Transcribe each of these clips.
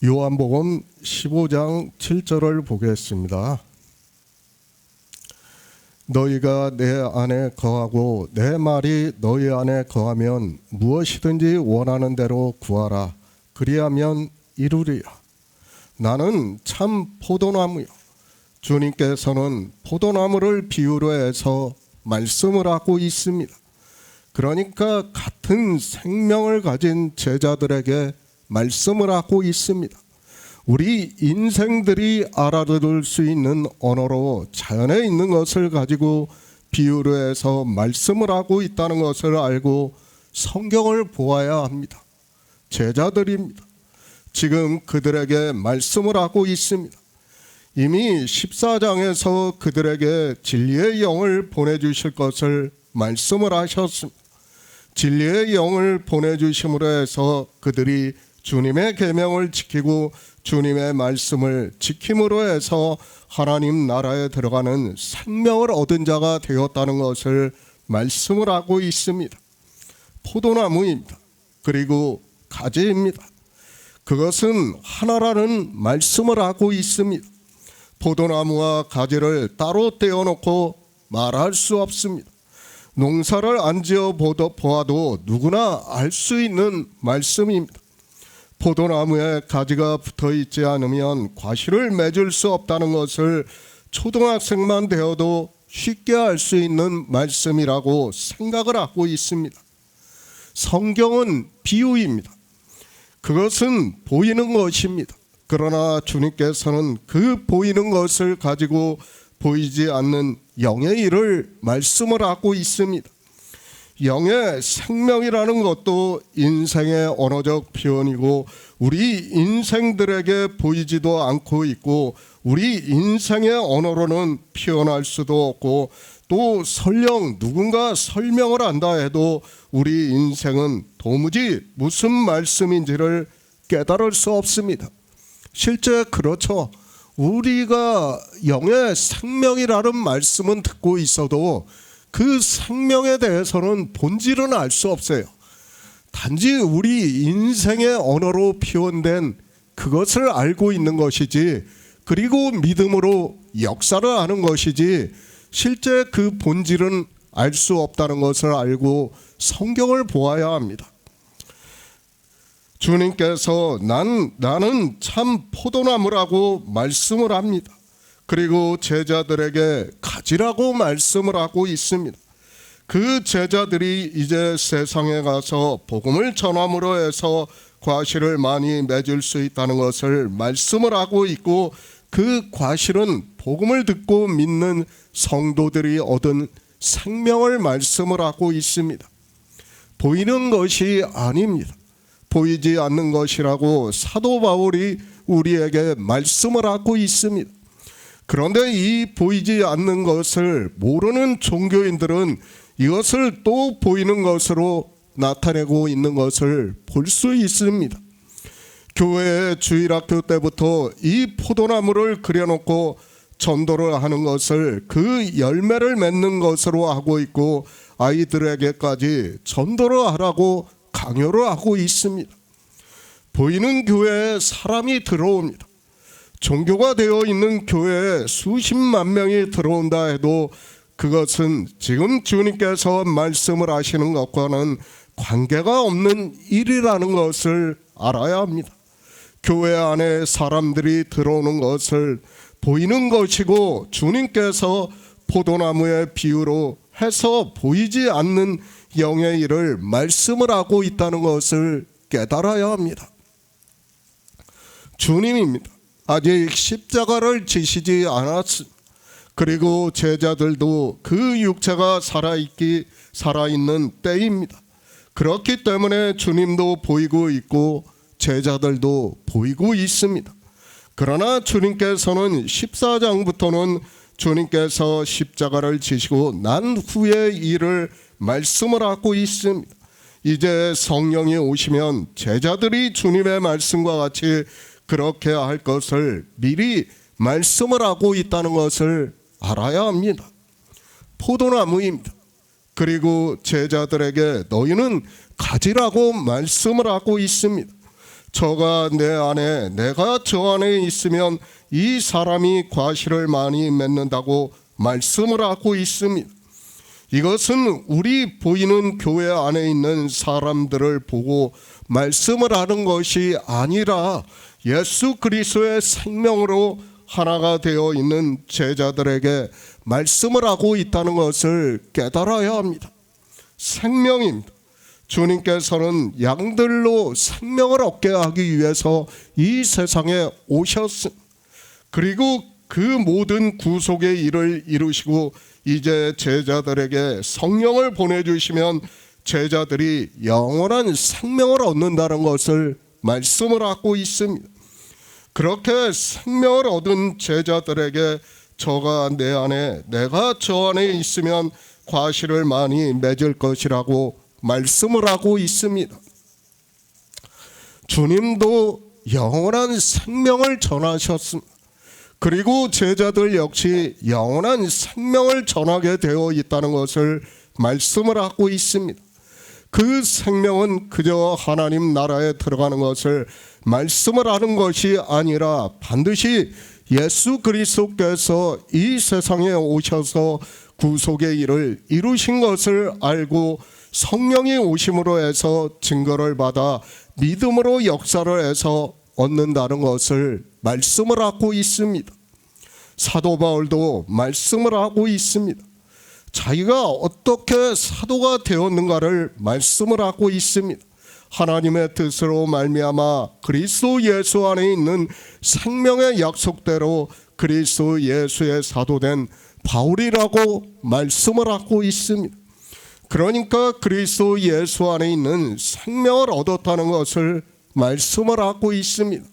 요한복음 15장 7절을 보겠습니다. 너희가 내 안에 거하고 내 말이 너희 안에 거하면 무엇이든지 원하는 대로 구하라. 그리하면 이루리라. 나는 참 포도나무요. 주님께서는 포도나무를 비유로 해서 말씀을 하고 있습니다. 그러니까 같은 생명을 가진 제자들에게 말씀을 하고 있습니다. 우리 인생들이 알아들을 수 있는 언어로 자연에 있는 것을 가지고 비유로 해서 말씀을 하고 있다는 것을 알고 성경을 보아야 합니다. 제자들입니다. 지금 그들에게 말씀을 하고 있습니다. 이미 14장에서 그들에게 진리의 영을 보내주실 것을 말씀을 하셨습니다. 진리의 영을 보내주심으로 해서 그들이 주님의 계명을 지키고 주님의 말씀을 지킴으로 해서 하나님 나라에 들어가는 생명을 얻은 자가 되었다는 것을 말씀을 하고 있습니다. 포도나무입니다. 그리고 가지입니다. 그것은 하나라는 말씀을 하고 있습니다. 포도나무와 가지를 따로 떼어놓고 말할 수 없습니다. 농사를 안 지어 보아도 누구나 알 수 있는 말씀입니다. 포도나무에 가지가 붙어 있지 않으면 과실을 맺을 수 없다는 것을 초등학생만 되어도 쉽게 알 수 있는 말씀이라고 생각을 하고 있습니다. 성경은 비유입니다. 그것은 보이는 것입니다. 그러나 주님께서는 그 보이는 것을 가지고 보이지 않는 영의 일을 말씀을 하고 있습니다. 영의 생명이라는 것도 인생의 언어적 표현이고 우리 인생들에게 보이지도 않고 있고 우리 인생의 언어로는 표현할 수도 없고 또 설령 누군가 설명을 한다 해도 우리 인생은 도무지 무슨 말씀인지를 깨달을 수 없습니다. 실제 그렇죠. 우리가 영의 생명이라는 말씀은 듣고 있어도 그 생명에 대해서는 본질은 알 수 없어요. 단지 우리 인생의 언어로 표현된 그것을 알고 있는 것이지 그리고 믿음으로 역사를 하는 것이지 실제 그 본질은 알 수 없다는 것을 알고 성경을 보아야 합니다. 주님께서 나는 참 포도나무라고 말씀을 합니다. 그리고 제자들에게 가지라고 말씀을 하고 있습니다. 그 제자들이 이제 세상에 가서 복음을 전함으로 해서 과실을 많이 맺을 수 있다는 것을 말씀을 하고 있고 그 과실은 복음을 듣고 믿는 성도들이 얻은 생명을 말씀을 하고 있습니다. 보이는 것이 아닙니다. 보이지 않는 것이라고 사도 바울이 우리에게 말씀을 하고 있습니다. 그런데 이 보이지 않는 것을 모르는 종교인들은 이것을 또 보이는 것으로 나타내고 있는 것을 볼 수 있습니다. 교회의 주일학교 때부터 이 포도나무를 그려놓고 전도를 하는 것을 그 열매를 맺는 것으로 하고 있고 아이들에게까지 전도를 하라고 강요를 하고 있습니다. 보이는 교회에 사람이 들어옵니다. 종교가 되어 있는 교회에 수십만 명이 들어온다 해도 그것은 지금 주님께서 말씀을 하시는 것과는 관계가 없는 일이라는 것을 알아야 합니다. 교회 안에 사람들이 들어오는 것을 보이는 것이고 주님께서 포도나무의 비유로 해서 보이지 않는 영의 일을 말씀을 하고 있다는 것을 깨달아야 합니다. 주님입니다. 아직 십자가를 지시지 않았습니다. 그리고 제자들도 그 육체가 살아있는 때입니다. 그렇기 때문에 주님도 보이고 있고 제자들도 보이고 있습니다. 그러나 주님께서는 14장부터는 주님께서 십자가를 지시고 난 후의 일을 말씀을 하고 있습니다. 이제 성령이 오시면 제자들이 주님의 말씀과 같이 그렇게 할 것을 미리 말씀을 하고 있다는 것을 알아야 합니다. 포도나무입니다. 그리고 제자들에게 너희는 가지라고 말씀을 하고 있습니다. 저가 내 안에 내가 저 안에 있으면 이 사람이 과실을 많이 맺는다고 말씀을 하고 있습니다. 이것은 우리 보이는 교회 안에 있는 사람들을 보고 말씀을 하는 것이 아니라 예수 그리스도의 생명으로 하나가 되어 있는 제자들에게 말씀을 하고 있다는 것을 깨달아야 합니다. 생명입니다. 주님께서는 양들로 생명을 얻게 하기 위해서 이 세상에 오셨습니다. 그리고 그 모든 구속의 일을 이루시고 이제 제자들에게 성령을 보내주시면 제자들이 영원한 생명을 얻는다는 것을 말씀을 하고 있습니다. 그렇게 생명을 얻은 제자들에게 저가 내 안에 내가 저 안에 있으면 과실을 많이 맺을 것이라고 말씀을 하고 있습니다. 주님도 영원한 생명을 전하셨습니다. 그리고 제자들 역시 영원한 생명을 전하게 되어 있다는 것을 말씀을 하고 있습니다. 그 생명은 그저 하나님 나라에 들어가는 것을 말씀을 하는 것이 아니라 반드시 예수 그리스도께서 이 세상에 오셔서 구속의 일을 이루신 것을 알고 성령이 오심으로 해서 증거를 받아 믿음으로 역사를 해서 얻는다는 것을 말씀을 하고 있습니다. 사도 바울도 말씀을 하고 있습니다. 자기가 어떻게 사도가 되었는가를 말씀을 하고 있습니다. 하나님의 뜻으로 말미암아 그리스도 예수 안에 있는 생명의 약속대로 그리스도 예수의 사도된 바울이라고 말씀을 하고 있습니다. 그러니까 그리스도 예수 안에 있는 생명을 얻었다는 것을 말씀을 하고 있습니다.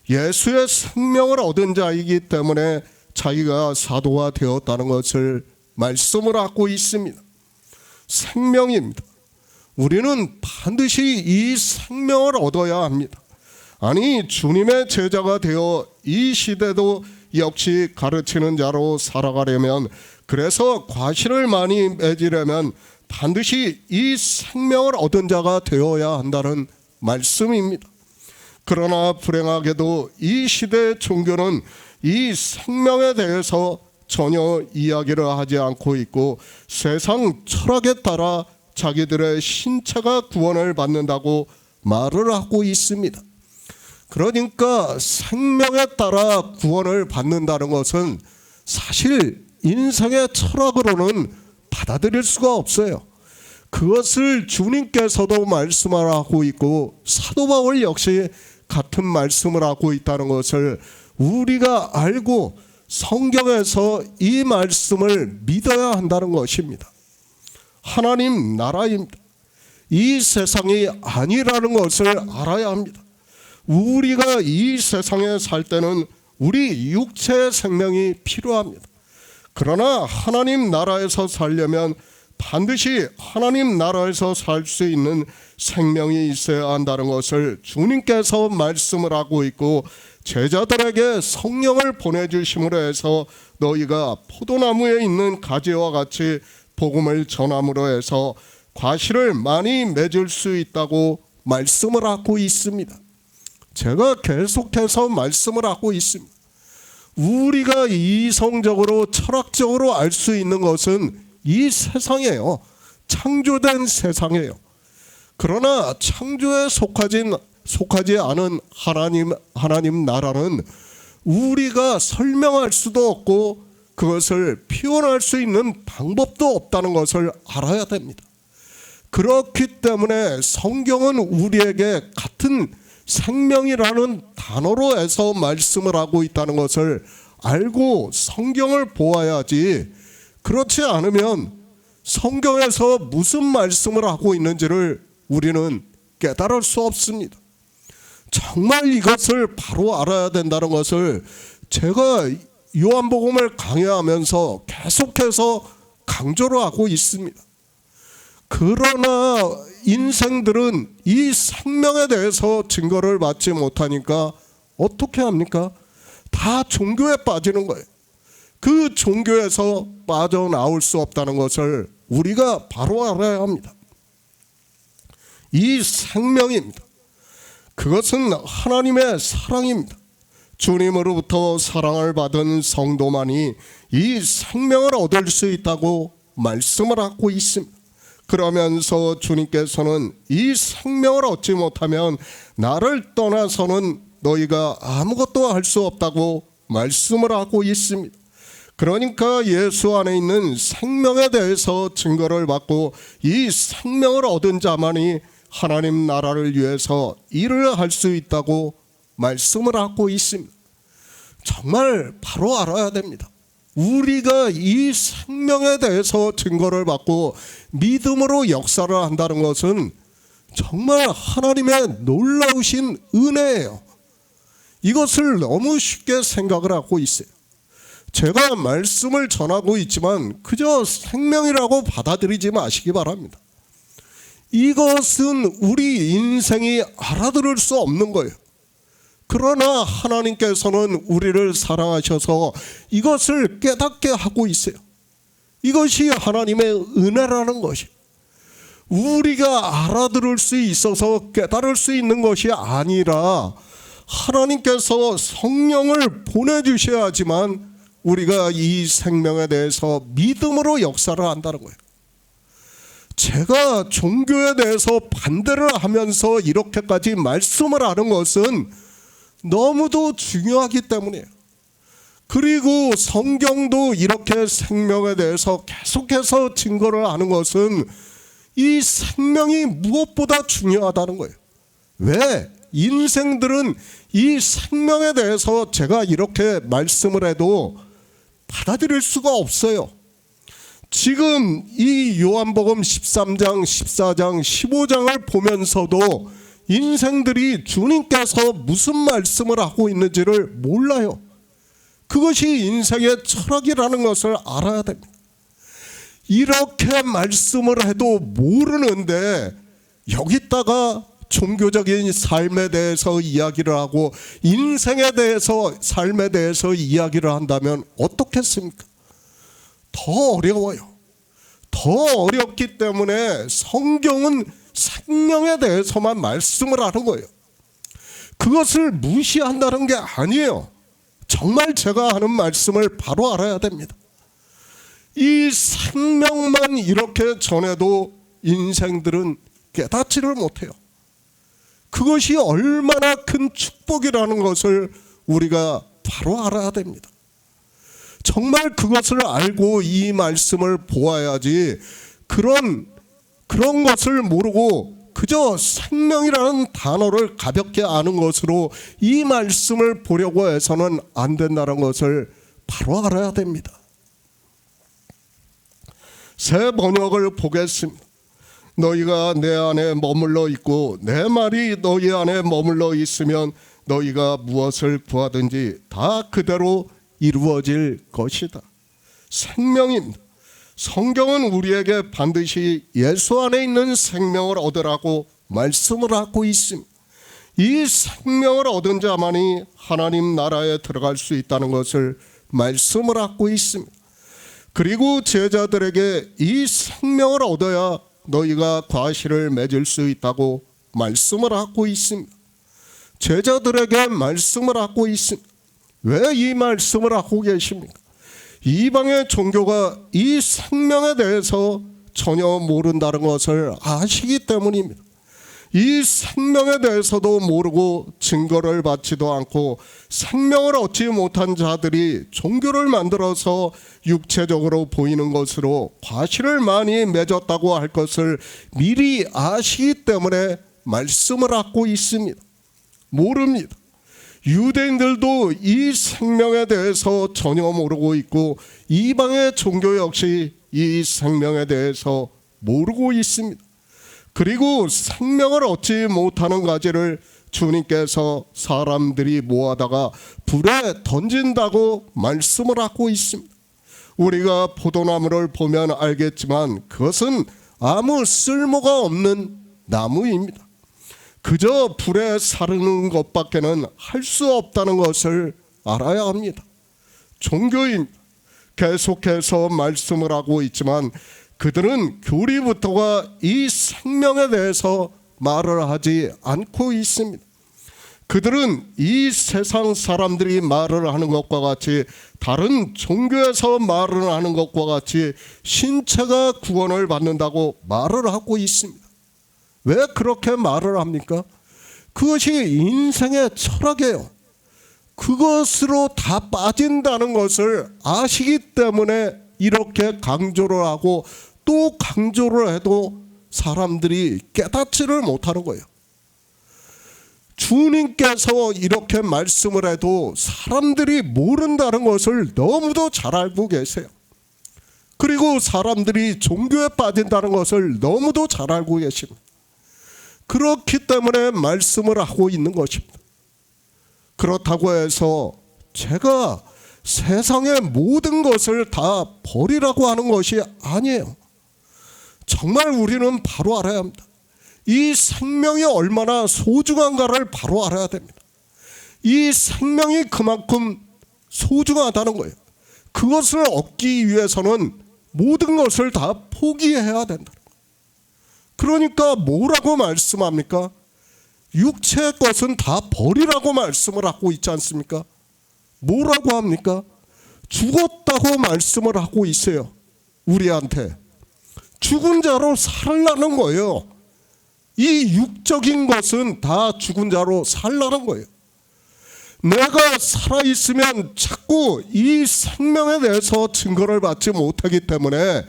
예수의 생명을 얻은 자이기 때문에 자기가 사도가 되었다는 것을 말씀을 하고 있습니다. 생명입니다. 우리는 반드시 이 생명을 얻어야 합니다. 아니, 주님의 제자가 되어 이 시대도 역시 가르치는 자로 살아가려면, 그래서 과실을 많이 맺으려면 반드시 이 생명을 얻은 자가 되어야 한다는 말씀입니다. 그러나 불행하게도 이 시대의 종교는 이 생명에 대해서 전혀 이야기를 하지 않고 있고 세상 철학에 따라 자기들의 신체가 구원을 받는다고 말을 하고 있습니다. 그러니까 생명에 따라 구원을 받는다는 것은 사실 인생의 철학으로는 받아들일 수가 없어요. 그것을 주님께서도 말씀을 하고 있고 사도 바울 역시 같은 말씀을 하고 있다는 것을 우리가 알고 성경에서 이 말씀을 믿어야 한다는 것입니다. 하나님 나라입니다. 이 세상이 아니라는 것을 알아야 합니다. 우리가 이 세상에 살 때는 우리 육체의 생명이 필요합니다. 그러나 하나님 나라에서 살려면 반드시 하나님 나라에서 살 수 있는 생명이 있어야 한다는 것을 주님께서 말씀을 하고 있고 제자들에게 성령을 보내주심으로 해서 너희가 포도나무에 있는 가지와 같이 복음을 전함으로 해서 과실을 많이 맺을 수 있다고 말씀을 하고 있습니다. 제가 계속해서 말씀을 하고 있습니다. 우리가 이성적으로 철학적으로 알 수 있는 것은 이 세상이에요. 창조된 세상이에요. 그러나 창조에 속하지 않은 하나님 나라는 우리가 설명할 수도 없고 그것을 표현할 수 있는 방법도 없다는 것을 알아야 됩니다. 그렇기 때문에 성경은 우리에게 같은 생명이라는 단어로 해서 말씀을 하고 있다는 것을 알고 성경을 보아야지, 그렇지 않으면 성경에서 무슨 말씀을 하고 있는지를 우리는 깨달을 수 없습니다. 정말 이것을 바로 알아야 된다는 것을 제가 요한복음을 강의하면서 계속해서 강조를 하고 있습니다. 그러나 인생들은 이 생명에 대해서 증거를 받지 못하니까 어떻게 합니까? 다 종교에 빠지는 거예요. 그 종교에서 빠져나올 수 없다는 것을 우리가 바로 알아야 합니다. 이 생명입니다. 그것은 하나님의 사랑입니다. 주님으로부터 사랑을 받은 성도만이 이 생명을 얻을 수 있다고 말씀을 하고 있습니다. 그러면서 주님께서는 이 생명을 얻지 못하면 나를 떠나서는 너희가 아무것도 할 수 없다고 말씀을 하고 있습니다. 그러니까 예수 안에 있는 생명에 대해서 증거를 받고 이 생명을 얻은 자만이 하나님 나라를 위해서 일을 할 수 있다고 말씀을 하고 있습니다. 정말 바로 알아야 됩니다. 우리가 이 생명에 대해서 증거를 받고 믿음으로 역사를 한다는 것은 정말 하나님의 놀라우신 은혜예요. 이것을 너무 쉽게 생각을 하고 있어요. 제가 말씀을 전하고 있지만 그저 생명이라고 받아들이지 마시기 바랍니다. 이것은 우리 인생이 알아들을 수 없는 거예요. 그러나 하나님께서는 우리를 사랑하셔서 이것을 깨닫게 하고 있어요. 이것이 하나님의 은혜라는 것이, 우리가 알아들을 수 있어서 깨달을 수 있는 것이 아니라 하나님께서 성령을 보내주셔야지만 우리가 이 생명에 대해서 믿음으로 역사를 한다는 거예요. 제가 종교에 대해서 반대를 하면서 이렇게까지 말씀을 하는 것은 너무도 중요하기 때문이에요. 그리고 성경도 이렇게 생명에 대해서 계속해서 증거를 하는 것은 이 생명이 무엇보다 중요하다는 거예요. 왜? 인생들은 이 생명에 대해서 제가 이렇게 말씀을 해도 받아들일 수가 없어요. 지금 이 요한복음 13장, 14장, 15장을 보면서도 인생들이 주님께서 무슨 말씀을 하고 있는지를 몰라요. 그것이 인생의 철학이라는 것을 알아야 됩니다. 이렇게 말씀을 해도 모르는데 여기다가 종교적인 삶에 대해서 이야기를 하고 인생에 대해서, 삶에 대해서 이야기를 한다면 어떻겠습니까? 더 어려워요. 더 어렵기 때문에 성경은 생명에 대해서만 말씀을 하는 거예요. 그것을 무시한다는 게 아니에요. 정말 제가 하는 말씀을 바로 알아야 됩니다. 이 생명만 이렇게 전해도 인생들은 깨닫지를 못해요. 그것이 얼마나 큰 축복이라는 것을 우리가 바로 알아야 됩니다. 정말 그것을 알고 이 말씀을 보아야지 그런 것을 모르고 그저 생명이라는 단어를 가볍게 아는 것으로 이 말씀을 보려고 해서는 안 된다는 것을 바로 알아야 됩니다. 새 번역을 보겠습니다. 너희가 내 안에 머물러 있고 내 말이 너희 안에 머물러 있으면 너희가 무엇을 구하든지 다 그대로 이루어질 것이다. 생명입니다. 성경은 우리에게 반드시 예수 안에 있는 생명을 얻으라고 말씀을 하고 있습니다. 이 생명을 얻은 자만이 하나님 나라에 들어갈 수 있다는 것을 말씀을 하고 있습니다. 그리고 제자들에게 이 생명을 얻어야 너희가 과실을 맺을 수 있다고 말씀을 하고 있습니다. 제자들에게 말씀을 하고 있습니다. 왜 이 말씀을 하고 계십니까? 이방의 종교가 이 생명에 대해서 전혀 모른다는 것을 아시기 때문입니다. 이 생명에 대해서도 모르고 증거를 받지도 않고 생명을 얻지 못한 자들이 종교를 만들어서 육체적으로 보이는 것으로 과실을 많이 맺었다고 할 것을 미리 아시기 때문에 말씀을 하고 있습니다. 모릅니다. 유대인들도 이 생명에 대해서 전혀 모르고 있고 이방의 종교 역시 이 생명에 대해서 모르고 있습니다. 그리고 생명을 얻지 못하는 가지를 주님께서 사람들이 모아다가 불에 던진다고 말씀을 하고 있습니다. 우리가 포도나무를 보면 알겠지만 그것은 아무 쓸모가 없는 나무입니다. 그저 불에 사르는 것밖에는 할 수 없다는 것을 알아야 합니다. 종교인 계속해서 말씀을 하고 있지만 그들은 교리부터가 이 생명에 대해서 말을 하지 않고 있습니다. 그들은 이 세상 사람들이 말을 하는 것과 같이, 다른 종교에서 말을 하는 것과 같이 신체가 구원을 받는다고 말을 하고 있습니다. 왜 그렇게 말을 합니까? 그것이 인생의 철학이에요. 그것으로 다 빠진다는 것을 아시기 때문에 이렇게 강조를 하고, 또 강조를 해도 사람들이 깨닫지를 못하는 거예요. 주님께서 이렇게 말씀을 해도 사람들이 모른다는 것을 너무도 잘 알고 계세요. 그리고 사람들이 종교에 빠진다는 것을 너무도 잘 알고 계십니다. 그렇기 때문에 말씀을 하고 있는 것입니다. 그렇다고 해서 제가 세상의 모든 것을 다 버리라고 하는 것이 아니에요. 정말 우리는 바로 알아야 합니다. 이 생명이 얼마나 소중한가를 바로 알아야 됩니다. 이 생명이 그만큼 소중하다는 거예요. 그것을 얻기 위해서는 모든 것을 다 포기해야 된다. 그러니까 뭐라고 말씀합니까? 육체의 것은 다 버리라고 말씀을 하고 있지 않습니까? 뭐라고 합니까? 죽었다고 말씀을 하고 있어요. 우리한테 죽은 자로 살라는 거예요. 이 육적인 것은 다 죽은 자로 살라는 거예요. 내가 살아있으면 자꾸 이 생명에 대해서 증거를 받지 못하기 때문에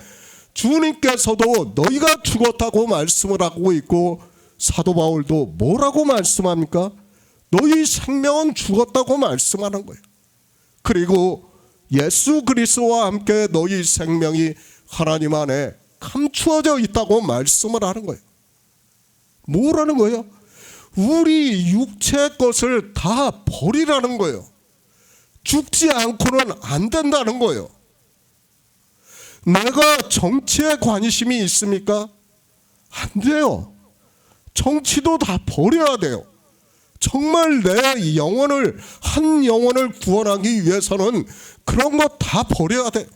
주님께서도 너희가 죽었다고 말씀을 하고 있고, 사도 바울도 뭐라고 말씀합니까? 너희 생명은 죽었다고 말씀하는 거예요. 그리고 예수 그리스도와 함께 너희 생명이 하나님 안에 감추어져 있다고 말씀을 하는 거예요. 뭐라는 거예요? 우리 육체의 것을 다 버리라는 거예요. 죽지 않고는 안 된다는 거예요. 내가 정치에 관심이 있습니까? 안 돼요. 정치도 다 버려야 돼요. 정말 내 영혼을, 한 영혼을 구원하기 위해서는 그런 거 다 버려야 돼요.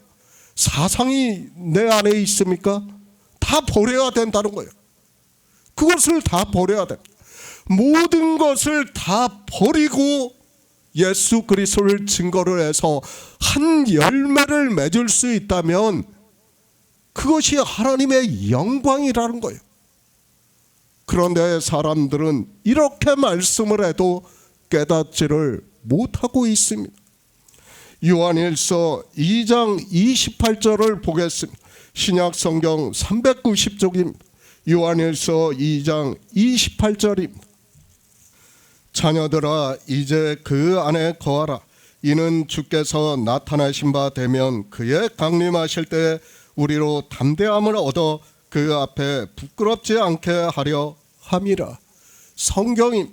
사상이 내 안에 있습니까? 다 버려야 된다는 거예요. 그것을 다 버려야 돼. 모든 것을 다 버리고 예수 그리스도를 증거를 해서 한 열매를 맺을 수 있다면 그것이 하나님의 영광이라는 거예요. 그런데 사람들은 이렇게 말씀을 해도 깨닫지를 못하고 있습니다. 요한일서 2장 28절을 보겠습니다. 신약 성경 390쪽입니다. 요한일서 2장 28절입니다. 자녀들아 이제 그 안에 거하라. 이는 주께서 나타나신 바 되면 그의 강림하실 때 우리로 담대함을 얻어 그 앞에 부끄럽지 않게 하려 함이라. 성경이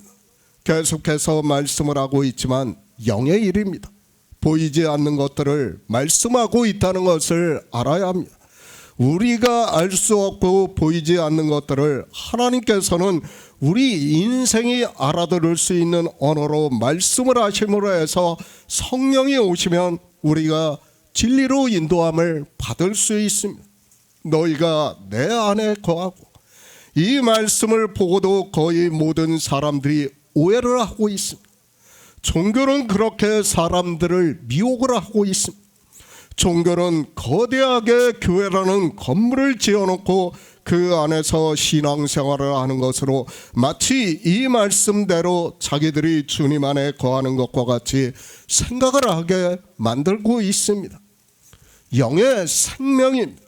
계속해서 말씀을 하고 있지만 영의 일입니다. 보이지 않는 것들을 말씀하고 있다는 것을 알아야 합니다. 우리가 알 수 없고 보이지 않는 것들을 하나님께서는 우리 인생이 알아들을 수 있는 언어로 말씀을 하심으로 해서 성령이 오시면 우리가 진리로 인도함을 받을 수 있습니다. 너희가 내 안에 거하고. 이 말씀을 보고도 거의 모든 사람들이 오해를 하고 있습니다. 종교는 그렇게 사람들을 미혹을 하고 있습니다. 종교는 거대하게 교회라는 건물을 지어놓고 그 안에서 신앙생활을 하는 것으로 마치 이 말씀대로 자기들이 주님 안에 거하는 것과 같이 생각을 하게 만들고 있습니다. 영의 생명입니다.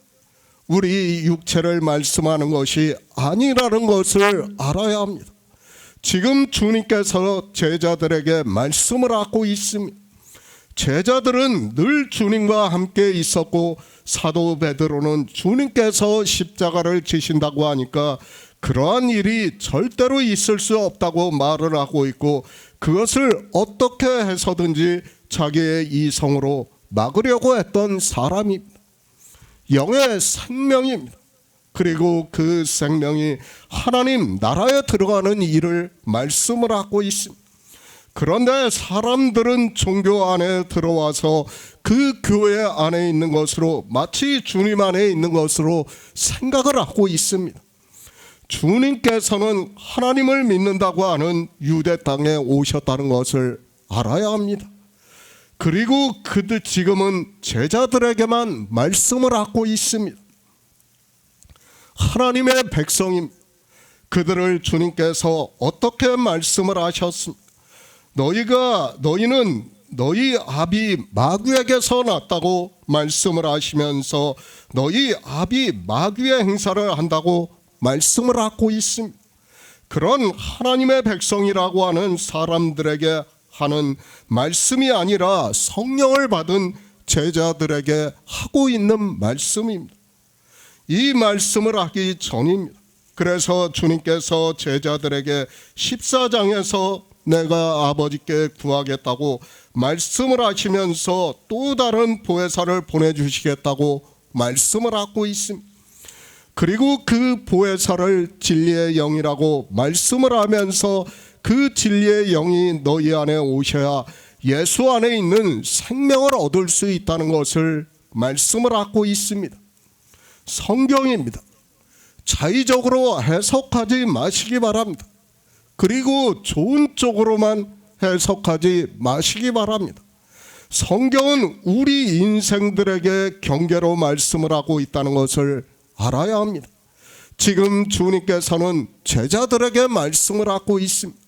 우리 육체를 말씀하는 것이 아니라는 것을 알아야 합니다. 지금 주님께서 제자들에게 말씀을 하고 있습니다. 제자들은 늘 주님과 함께 있었고 사도 베드로는 주님께서 십자가를 지신다고 하니까 그러한 일이 절대로 있을 수 없다고 말을 하고 있고, 그것을 어떻게 해서든지 자기의 이성으로 막으려고 했던 사람입니다. 영의 생명입니다. 그리고 그 생명이 하나님 나라에 들어가는 일을 말씀을 하고 있습니다. 그런데 사람들은 종교 안에 들어와서 그 교회 안에 있는 것으로, 마치 주님 안에 있는 것으로 생각을 하고 있습니다. 주님께서는 하나님을 믿는다고 하는 유대 땅에 오셨다는 것을 알아야 합니다. 그리고 그들 지금은 제자들에게만 말씀을 하고 있습니다. 하나님의 백성입니다. 그들을 주님께서 어떻게 말씀을 하셨습니까? 너희는 너희 아비 마귀에게서 났다고 말씀을 하시면서 너희 아비 마귀의 행사를 한다고 말씀을 하고 있습니다. 그런 하나님의 백성이라고 하는 사람들에게 하는 말씀이 아니라 성령을 받은 제자들에게 하고 있는 말씀입니다. 이 말씀을 하기 전입니다. 그래서 주님께서 제자들에게 14장에서 내가 아버지께 구하겠다고 말씀을 하시면서 또 다른 보혜사를 보내주시겠다고 말씀을 하고 있습니다. 그리고 그 보혜사를 진리의 영이라고 말씀을 하면서 그 진리의 영이 너희 안에 오셔야 예수 안에 있는 생명을 얻을 수 있다는 것을 말씀을 하고 있습니다. 성경입니다. 자의적으로 해석하지 마시기 바랍니다. 그리고 좋은 쪽으로만 해석하지 마시기 바랍니다. 성경은 우리 인생들에게 경계로 말씀을 하고 있다는 것을 알아야 합니다. 지금 주님께서는 제자들에게 말씀을 하고 있습니다.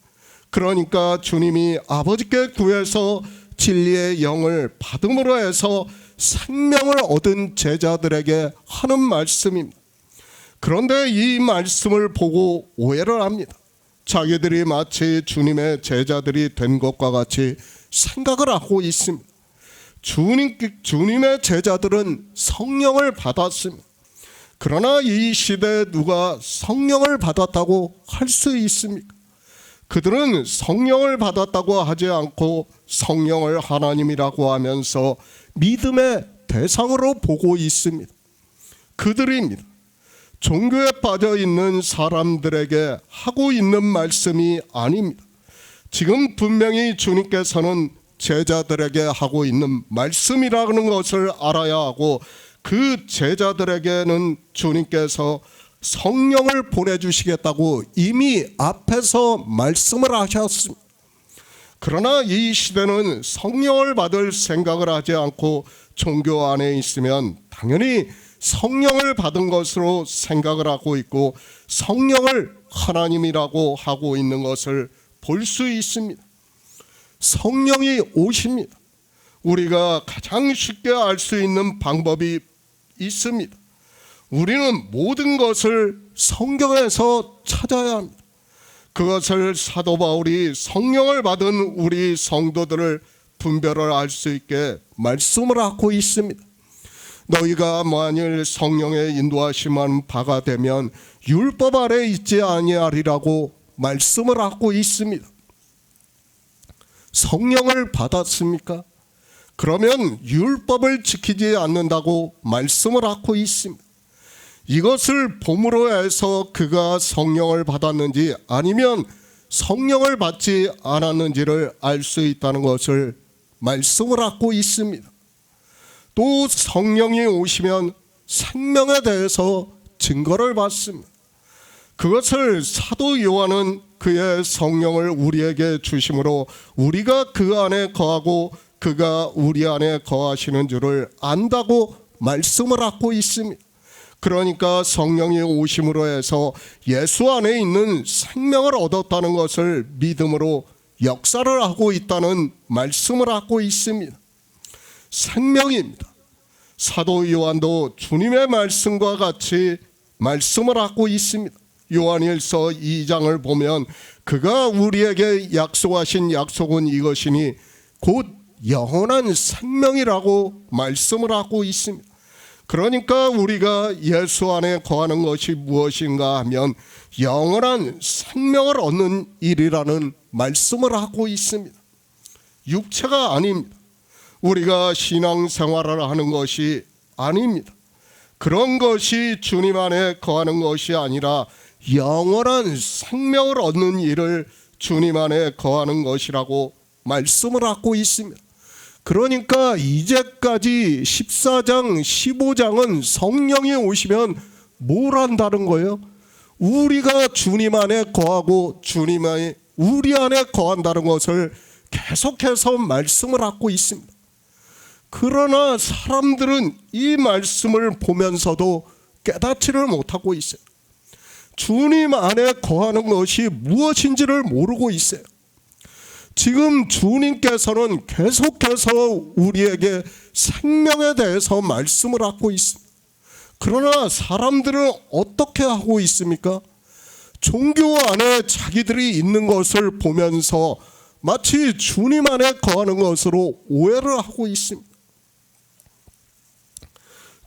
그러니까 주님이 아버지께 구해서 진리의 영을 받음으로 해서 생명을 얻은 제자들에게 하는 말씀입니다. 그런데 이 말씀을 보고 오해를 합니다. 자기들이 마치 주님의 제자들이 된 것과 같이 생각을 하고 있습니다. 주님의 제자들은 성령을 받았습니다. 그러나 이 시대에 누가 성령을 받았다고 할 수 있습니까? 그들은 성령을 받았다고 하지 않고 성령을 하나님이라고 하면서 믿음의 대상으로 보고 있습니다. 그들입니다. 종교에 빠져 있는 사람들에게 하고 있는 말씀이 아닙니다. 지금 분명히 주님께서는 제자들에게 하고 있는 말씀이라는 것을 알아야 하고 그 제자들에게는 주님께서 성령을 보내주시겠다고 이미 앞에서 말씀을 하셨습니다. 그러나 이 시대는 성령을 받을 생각을 하지 않고 종교 안에 있으면 당연히 성령을 받은 것으로 생각을 하고 있고 성령을 하나님이라고 하고 있는 것을 볼 수 있습니다. 성령이 오십니다. 우리가 가장 쉽게 알 수 있는 방법이 있습니다. 우리는 모든 것을 성경에서 찾아야 합니다. 그것을 사도 바울이 성령을 받은 우리 성도들을 분별을 할 수 있게 말씀을 하고 있습니다. 너희가 만일 성령의 인도하심한 바가 되면 율법 아래 있지 아니하리라고 말씀을 하고 있습니다. 성령을 받았습니까? 그러면 율법을 지키지 않는다고 말씀을 하고 있습니다. 이것을 봄으로 해서 그가 성령을 받았는지 아니면 성령을 받지 않았는지를 알 수 있다는 것을 말씀을 하고 있습니다. 또 성령이 오시면 생명에 대해서 증거를 받습니다. 그것을 사도 요한은 그의 성령을 우리에게 주심으로 우리가 그 안에 거하고 그가 우리 안에 거하시는 줄을 안다고 말씀을 하고 있습니다. 그러니까 성령이 오심으로 해서 예수 안에 있는 생명을 얻었다는 것을 믿음으로 역사를 하고 있다는 말씀을 하고 있습니다. 생명입니다. 사도 요한도 주님의 말씀과 같이 말씀을 하고 있습니다. 요한일서 2장을 보면 그가 우리에게 약속하신 약속은 이것이니 곧 영원한 생명이라고 말씀을 하고 있습니다. 그러니까 우리가 예수 안에 거하는 것이 무엇인가 하면 영원한 생명을 얻는 일이라는 말씀을 하고 있습니다. 육체가 아닙니다. 우리가 신앙생활을 하는 것이 아닙니다. 그런 것이 주님 안에 거하는 것이 아니라 영원한 생명을 얻는 일을 주님 안에 거하는 것이라고 말씀을 하고 있습니다. 그러니까 이제까지 14장, 15장은 성령이 오시면 뭘 한다는 거예요? 우리가 주님 안에 거하고 주님이 우리 안에 거한다는 것을 계속해서 말씀을 하고 있습니다. 그러나 사람들은 이 말씀을 보면서도 깨닫지를 못하고 있어요. 주님 안에 거하는 것이 무엇인지를 모르고 있어요. 지금 주님께서는 계속해서 우리에게 생명에 대해서 말씀을 하고 있습니다. 그러나 사람들은 어떻게 하고 있습니까? 종교 안에 자기들이 있는 것을 보면서 마치 주님 안에 거하는 것으로 오해를 하고 있습니다.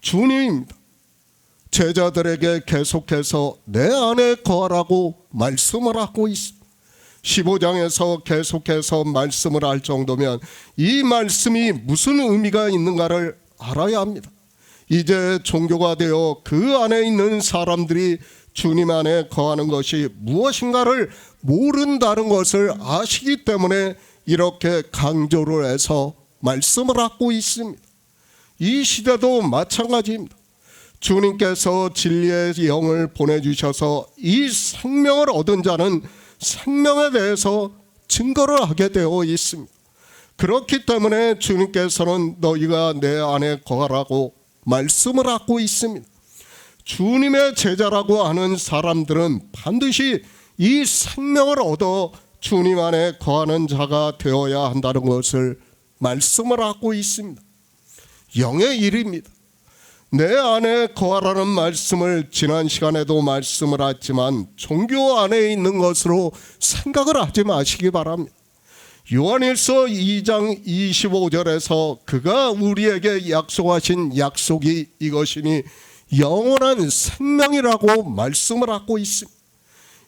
주님입니다. 제자들에게 계속해서 내 안에 거하라고 말씀을 하고 있습니다. 15장에서 계속해서 말씀을 할 정도면 이 말씀이 무슨 의미가 있는가를 알아야 합니다. 이제 종교가 되어 그 안에 있는 사람들이 주님 안에 거하는 것이 무엇인가를 모른다는 것을 아시기 때문에 이렇게 강조를 해서 말씀을 하고 있습니다. 이 시대도 마찬가지입니다. 주님께서 진리의 영을 보내주셔서 이 생명을 얻은 자는 생명에 대해서 증거를 하게 되어 있습니다. 그렇기 때문에 주님께서는 너희가 내 안에 거하라고 말씀을 하고 있습니다. 주님의 제자라고 하는 사람들은 반드시 이 생명을 얻어 주님 안에 거하는 자가 되어야 한다는 것을 말씀을 하고 있습니다. 영의 일입니다. 내 안에 거하라는 말씀을 지난 시간에도 말씀을 했지만 종교 안에 있는 것으로 생각을 하지 마시기 바랍니다. 요한일서 2장 25절에서 그가 우리에게 약속하신 약속이 이것이니 영원한 생명이라고 말씀을 하고 있습니다.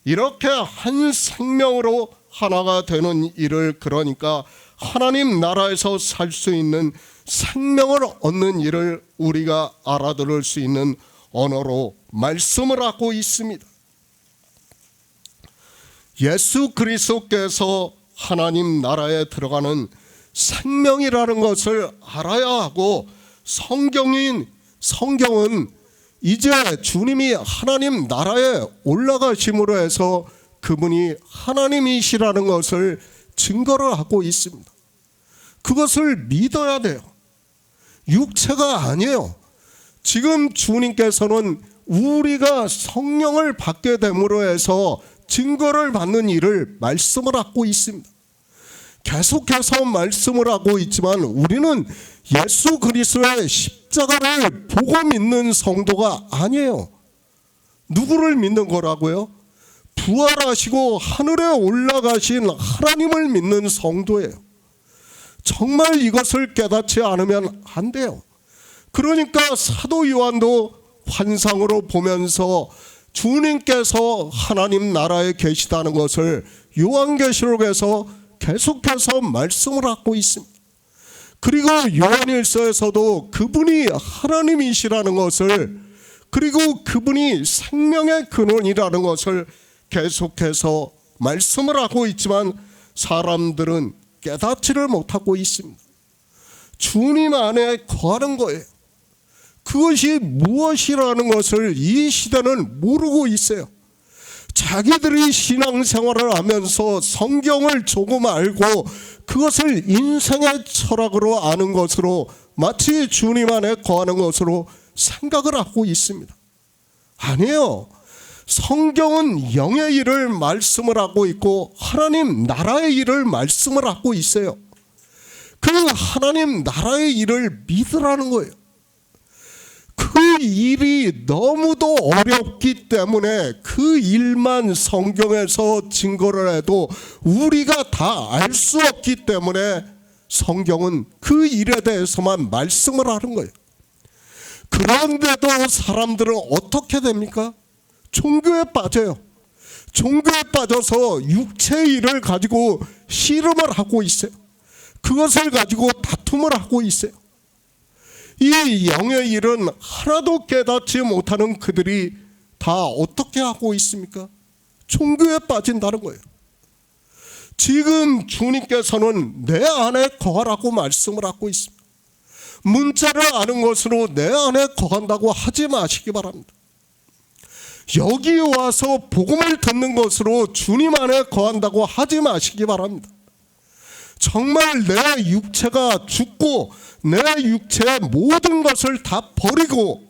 이렇게 한 생명으로 하나가 되는 일을, 그러니까 하나님 나라에서 살 수 있는 생명을 얻는 일을 우리가 알아들을 수 있는 언어로 말씀을 하고 있습니다. 예수 그리스도께서 하나님 나라에 들어가는 생명이라는 것을 알아야 하고, 성경은 이제 주님이 하나님 나라에 올라가심으로 해서 그분이 하나님이시라는 것을 증거를 하고 있습니다. 그것을 믿어야 돼요. 육체가 아니에요. 지금 주님께서는 우리가 성령을 받게 됨으로 해서 증거를 받는 일을 말씀을 하고 있습니다. 계속해서 말씀을 하고 있지만 우리는 예수 그리스도의 십자가를 보고 믿는 성도가 아니에요. 누구를 믿는 거라고요? 부활하시고 하늘에 올라가신 하나님을 믿는 성도예요. 정말 이것을 깨닫지 않으면 안 돼요. 그러니까 사도 요한도 환상으로 보면서 주님께서 하나님 나라에 계시다는 것을 요한계시록에서 계속해서 말씀을 하고 있습니다. 그리고 요한일서에서도 그분이 하나님이시라는 것을, 그리고 그분이 생명의 근원이라는 것을 계속해서 말씀을 하고 있지만 사람들은 깨닫지를 못하고 있습니다. 주님 안에 거하는 거예요. 그것이 무엇이라는 것을 이 시대는 모르고 있어요. 자기들이 신앙생활을 하면서 성경을 조금 알고 그것을 인생의 철학으로 아는 것으로 마치 주님 안에 거하는 것으로 생각을 하고 있습니다. 아니에요. 성경은 영의 일을 말씀을 하고 있고 하나님 나라의 일을 말씀을 하고 있어요. 그 하나님 나라의 일을 믿으라는 거예요. 그 일이 너무도 어렵기 때문에 그 일만 성경에서 증거를 해도 우리가 다 알 수 없기 때문에 성경은 그 일에 대해서만 말씀을 하는 거예요. 그런데도 사람들은 어떻게 됩니까? 종교에 빠져요. 종교에 빠져서 육체의 일을 가지고 씨름을 하고 있어요. 그것을 가지고 다툼을 하고 있어요. 이 영의 일은 하나도 깨닫지 못하는 그들이 다 어떻게 하고 있습니까? 종교에 빠진다는 거예요. 지금 주님께서는 내 안에 거하라고 말씀을 하고 있습니다. 문자를 아는 것으로 내 안에 거한다고 하지 마시기 바랍니다. 여기 와서 복음을 듣는 것으로 주님 안에 거한다고 하지 마시기 바랍니다. 정말 내 육체가 죽고 내 육체의 모든 것을 다 버리고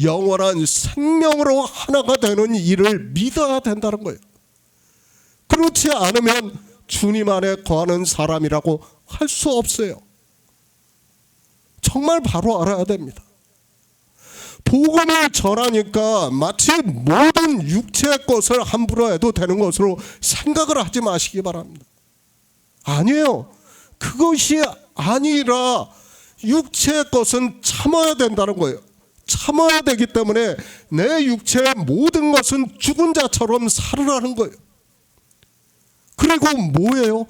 영원한 생명으로 하나가 되는 일을 믿어야 된다는 거예요. 그렇지 않으면 주님 안에 거하는 사람이라고 할 수 없어요. 정말 바로 알아야 됩니다. 복음을 전하니까 마치 모든 육체의 것을 함부로 해도 되는 것으로 생각을 하지 마시기 바랍니다. 아니에요. 그것이 아니라 육체의 것은 참아야 된다는 거예요. 참아야 되기 때문에 내 육체의 모든 것은 죽은 자처럼 살으라는 거예요. 그리고 뭐예요?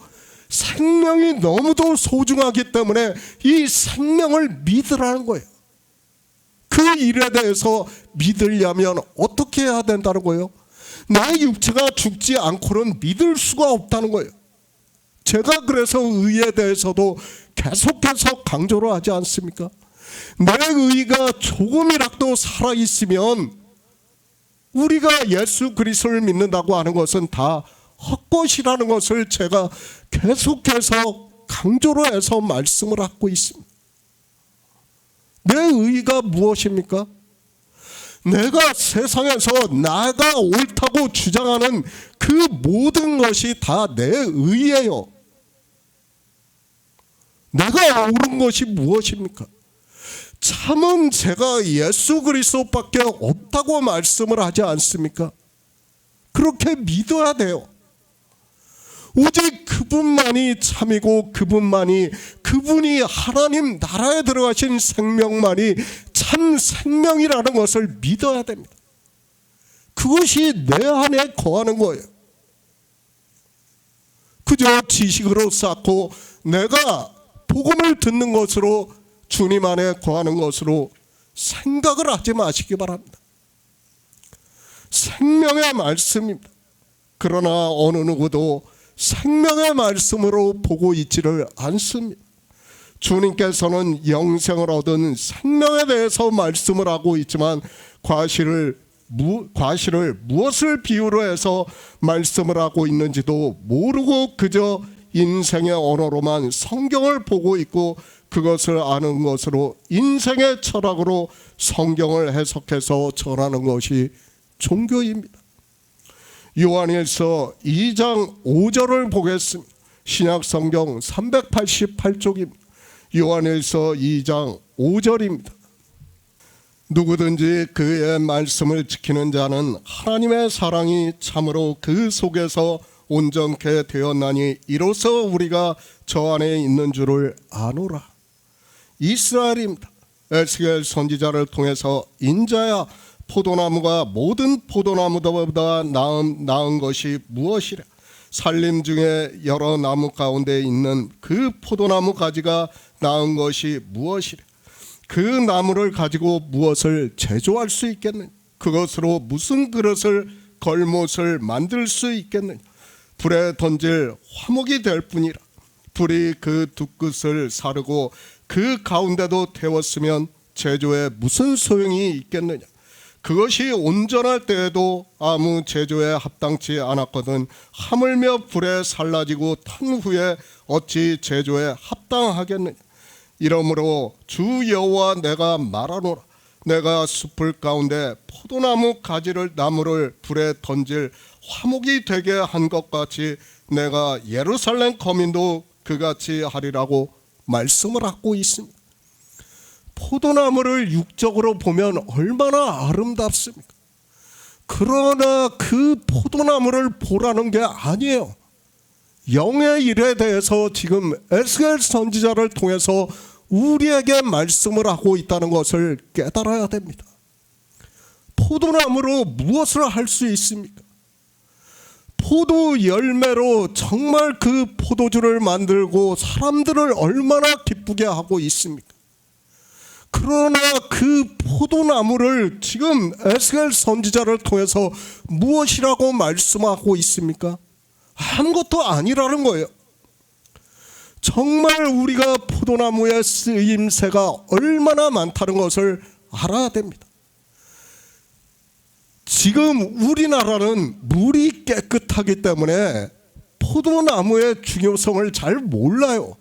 생명이 너무도 소중하기 때문에 이 생명을 믿으라는 거예요. 그 일에 대해서 믿으려면 어떻게 해야 된다는 거예요? 내 육체가 죽지 않고는 믿을 수가 없다는 거예요. 제가 그래서 의에 대해서도 계속해서 강조를 하지 않습니까? 내 의가 조금이라도 살아있으면 우리가 예수 그리스도를 믿는다고 하는 것은 다 헛것이라는 것을 제가 계속해서 강조를 해서 말씀을 하고 있습니다. 내 의가 무엇입니까? 내가 세상에서 나가 옳다고 주장하는 그 모든 것이 다 내 의예요. 내가 옳은 것이 무엇입니까? 참은 제가 예수 그리스도밖에 없다고 말씀을 하지 않습니까? 그렇게 믿어야 돼요. 오직 그분만이 참이고 그분이 하나님 나라에 들어가신 생명만이 참 생명이라는 것을 믿어야 됩니다. 그것이 내 안에 거하는 거예요. 그저 지식으로 쌓고 내가 복음을 듣는 것으로 주님 안에 거하는 것으로 생각을 하지 마시기 바랍니다. 생명의 말씀입니다. 그러나 어느 누구도 생명의 말씀으로 보고 있지를 않습니다. 주님께서는 영생을 얻은 생명에 대해서 말씀을 하고 있지만 과실을 무엇을 비유로 해서 말씀을 하고 있는지도 모르고 그저 인생의 언어로만 성경을 보고 있고 그것을 아는 것으로 인생의 철학으로 성경을 해석해서 전하는 것이 종교입니다. 요한일서 2장 5절을 보겠습니다. 신약성경 388쪽입니다. 요한일서 2장 5절입니다. 누구든지 그의 말씀을 지키는 자는 하나님의 사랑이 참으로 그 속에서 온전케 되었나니 이로써 우리가 저 안에 있는 줄을 아노라. 이스라엘입니다. 에스겔 선지자를 통해서 인자야 포도나무가 모든 포도나무보다 나은 것이 무엇이랴. 산림 중에 여러 나무 가운데 있는 그 포도나무 가지가 나은 것이 무엇이랴. 그 나무를 가지고 무엇을 제조할 수 있겠느냐. 그것으로 무슨 그릇을 걸못을 만들 수 있겠느냐. 불에 던질 화목이 될 뿐이라. 불이 그 두 끝을 사르고 그 가운데도 태웠으면 제조에 무슨 소용이 있겠느냐. 그것이 온전할 때에도 아무 제조에 합당치 않았거든 하물며 불에 살라지고 탄 후에 어찌 제조에 합당하겠느냐. 이러므로 주 여호와 내가 말하노라. 내가 숲을 가운데 포도나무 나무를 불에 던질 화목이 되게 한 것 같이 내가 예루살렘 거민도 그같이 하리라고 말씀을 하고 있습니다. 포도나무를 육적으로 보면 얼마나 아름답습니까? 그러나 그 포도나무를 보라는 게 아니에요. 영의 일에 대해서 지금 에스겔 선지자를 통해서 우리에게 말씀을 하고 있다는 것을 깨달아야 됩니다. 포도나무로 무엇을 할 수 있습니까? 포도 열매로 정말 그 포도주를 만들고 사람들을 얼마나 기쁘게 하고 있습니까? 그러나 그 포도나무를 지금 에스겔 선지자를 통해서 무엇이라고 말씀하고 있습니까? 아무것도 아니라는 거예요. 정말 우리가 포도나무의 쓰임새가 얼마나 많다는 것을 알아야 됩니다. 지금 우리나라는 물이 깨끗하기 때문에 포도나무의 중요성을 잘 몰라요.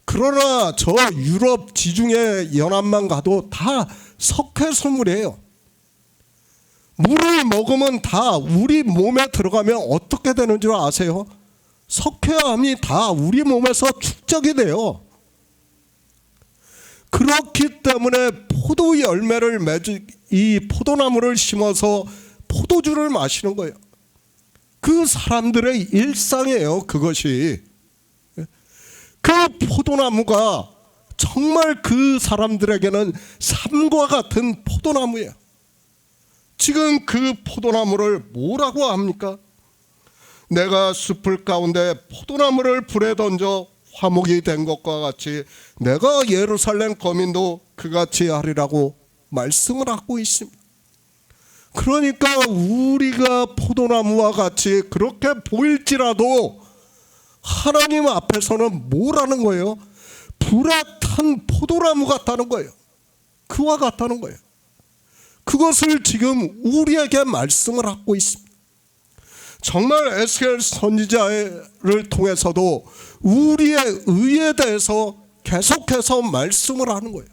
그러나 저 유럽 지중해 연안만 가도 다 석회수물이에요. 물을 먹으면 다 우리 몸에 들어가면 어떻게 되는 줄 아세요? 석회암이 다 우리 몸에서 축적이 돼요. 그렇기 때문에 포도 열매를 이 포도나무를 심어서 포도주를 마시는 거예요. 그 사람들의 일상이에요. 그것이. 그 포도나무가 정말 그 사람들에게는 삶과 같은 포도나무예요. 지금 그 포도나무를 뭐라고 합니까? 내가 숲을 가운데 포도나무를 불에 던져 화목이 된 것과 같이 내가 예루살렘 거민도 그같이 하리라고 말씀을 하고 있습니다. 그러니까 우리가 포도나무와 같이 그렇게 보일지라도 하나님 앞에서는 뭐라는 거예요? 불에 탄 포도나무 같다는 거예요. 그와 같다는 거예요. 그것을 지금 우리에게 말씀을 하고 있습니다. 정말 에스겔 선지자를 통해서도 우리의 의에 대해서 계속해서 말씀을 하는 거예요.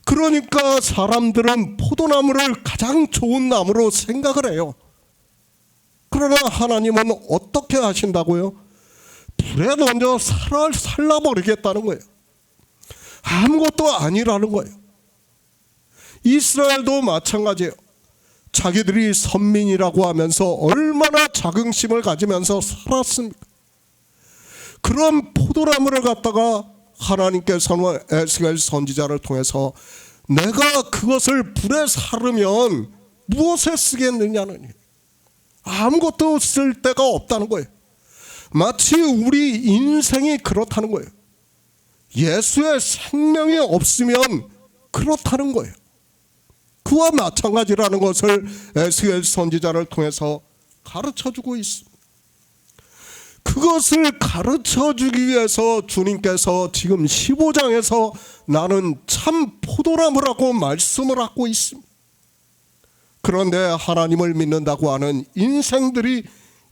그러니까 사람들은 포도나무를 가장 좋은 나무로 생각을 해요. 그러나 하나님은 어떻게 하신다고요? 불에 던져 살라버리겠다는 거예요. 아무것도 아니라는 거예요. 이스라엘도 마찬가지예요. 자기들이 선민이라고 하면서 얼마나 자긍심을 가지면서 살았습니까? 그런 포도나무를 갖다가 하나님께서는 에스겔 선지자를 통해서 내가 그것을 불에 사르면 무엇에 쓰겠느냐는, 아무것도 쓸 데가 없다는 거예요. 마치 우리 인생이 그렇다는 거예요. 예수의 생명이 없으면 그렇다는 거예요. 그와 마찬가지라는 것을 에스겔 선지자를 통해서 가르쳐주고 있습니다. 그것을 가르쳐주기 위해서 주님께서 지금 15장에서 나는 참 포도나무라고 말씀을 하고 있습니다. 그런데 하나님을 믿는다고 하는 인생들이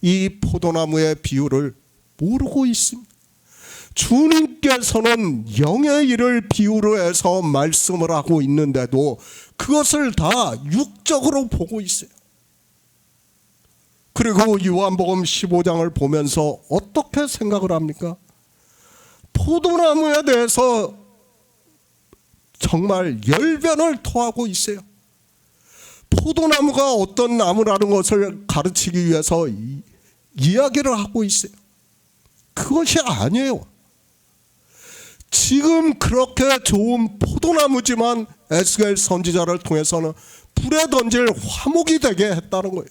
이 포도나무의 비유를 모르고 있습니다. 주님께서는 영의 일을 비유로 해서 말씀을 하고 있는데도 그것을 다 육적으로 보고 있어요. 그리고 요한복음 15장을 보면서 어떻게 생각을 합니까? 포도나무에 대해서 정말 열변을 토하고 있어요. 포도나무가 어떤 나무라는 것을 가르치기 위해서 이야기를 하고 있어요. 그것이 아니에요. 지금 그렇게 좋은 포도나무지만 에스겔 선지자를 통해서는 불에 던질 화목이 되게 했다는 거예요.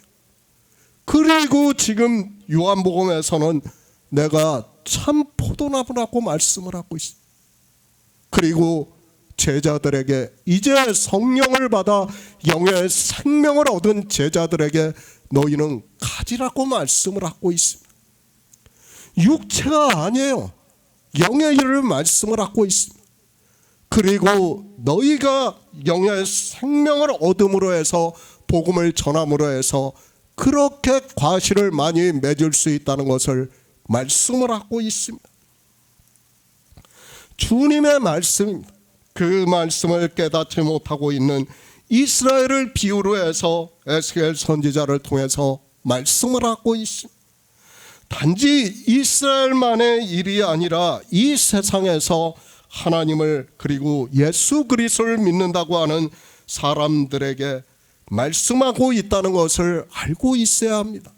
그리고 지금 요한복음에서는 내가 참 포도나무라고 말씀을 하고 있습니다. 그리고 제자들에게 이제 성령을 받아 영의 생명을 얻은 제자들에게 너희는 가지라고 말씀을 하고 있습니다. 육체가 아니에요. 영의 일을 말씀을 하고 있습니다. 그리고 너희가 영의 생명을 얻음으로 해서 복음을 전함으로 해서 그렇게 과실을 많이 맺을 수 있다는 것을 말씀을 하고 있습니다. 주님의 말씀입니다. 그 말씀을 깨닫지 못하고 있는 이스라엘을 비유로 해서 에스겔 선지자를 통해서 말씀을 하고 있습니다. 단지 이스라엘만의 일이 아니라 이 세상에서 하나님을 그리고 예수 그리스도를 믿는다고 하는 사람들에게 말씀하고 있다는 것을 알고 있어야 합니다.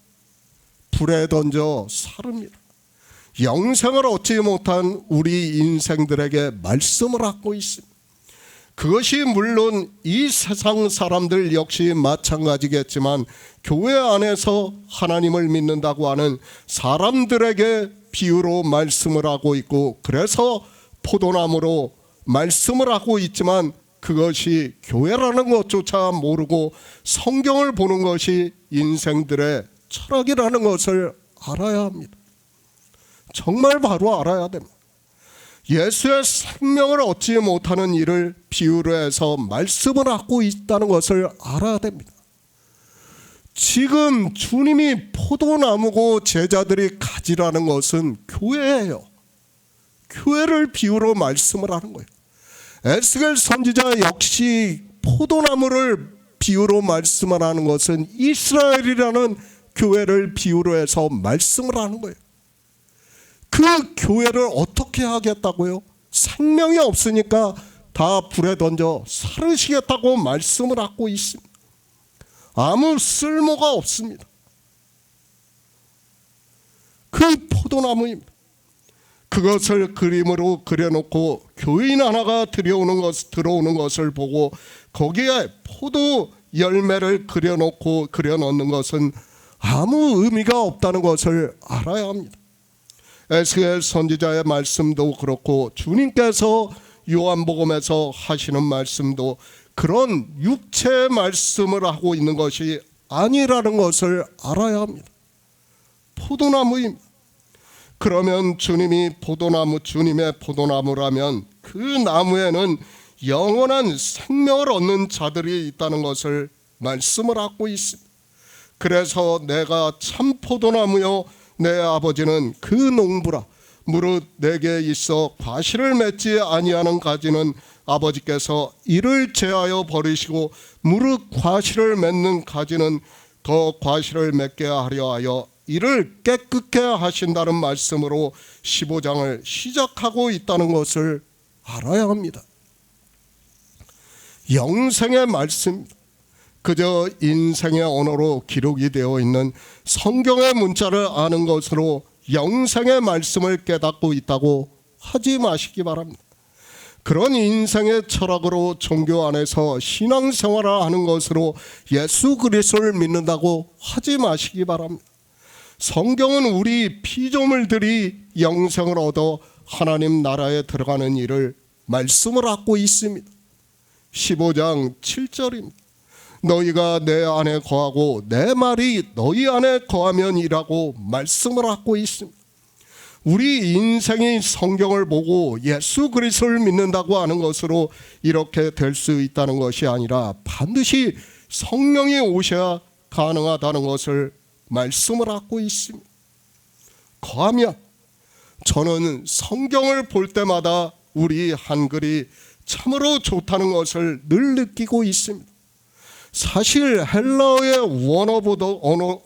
불에 던져 사릅니다. 영생을 얻지 못한 우리 인생들에게 말씀을 하고 있습니다. 그것이 물론 이 세상 사람들 역시 마찬가지겠지만 교회 안에서 하나님을 믿는다고 하는 사람들에게 비유로 말씀을 하고 있고, 그래서 포도나무로 말씀을 하고 있지만 그것이 교회라는 것조차 모르고 성경을 보는 것이 인생들의 철학이라는 것을 알아야 합니다. 정말 바로 알아야 됩니다. 예수의 생명을 얻지 못하는 일을 비유로 해서 말씀을 하고 있다는 것을 알아야 됩니다. 지금 주님이 포도나무고 제자들이 가지라는 것은 교회예요. 교회를 비유로 말씀을 하는 거예요. 에스겔 선지자 역시 포도나무를 비유로 말씀을 하는 것은 이스라엘이라는 교회를 비유로 해서 말씀을 하는 거예요. 그 교회를 어떻게 하겠다고요? 생명이 없으니까 다 불에 던져 사르시겠다고 말씀을 하고 있습니다. 아무 쓸모가 없습니다. 그 포도나무입니다. 그것을 그림으로 그려놓고 교인 하나가 들어오는 것을 보고 거기에 포도 열매를 그려놓는 것은 아무 의미가 없다는 것을 알아야 합니다. 에스겔 선지자의 말씀도 그렇고 주님께서 요한복음에서 하시는 말씀도 그런 육체의 말씀을 하고 있는 것이 아니라는 것을 알아야 합니다. 포도나무입니다. 그러면 주님의 포도나무라면 그 나무에는 영원한 생명을 얻는 자들이 있다는 것을 말씀을 하고 있습니다. 그래서 내가 참 포도나무요 내 아버지는 그 농부라. 무릇 내게 있어 과실을 맺지 아니하는 가지는 아버지께서 이를 제하여 버리시고 무릇 과실을 맺는 가지는 더 과실을 맺게 하려 하여 이를 깨끗게 하신다는 말씀으로 15장을 시작하고 있다는 것을 알아야 합니다. 영생의 말씀, 그저 인생의 언어로 기록이 되어 있는 성경의 문자를 아는 것으로 영생의 말씀을 깨닫고 있다고 하지 마시기 바랍니다. 그런 인생의 철학으로 종교 안에서 신앙생활을 하는 것으로 예수 그리스도를 믿는다고 하지 마시기 바랍니다. 성경은 우리 피조물들이 영생을 얻어 하나님 나라에 들어가는 일을 말씀을 하고 있습니다. 15장 7절입니다. 너희가 내 안에 거하고 내 말이 너희 안에 거하면 이라고 말씀을 하고 있습니다. 우리 인생이 성경을 보고 예수 그리스도를 믿는다고 하는 것으로 이렇게 될 수 있다는 것이 아니라 반드시 성령이 오셔야 가능하다는 것을 말씀을 하고 있습니다. 거하면 저는 성경을 볼 때마다 우리 한글이 참으로 좋다는 것을 늘 느끼고 있습니다. 사실 헬라어의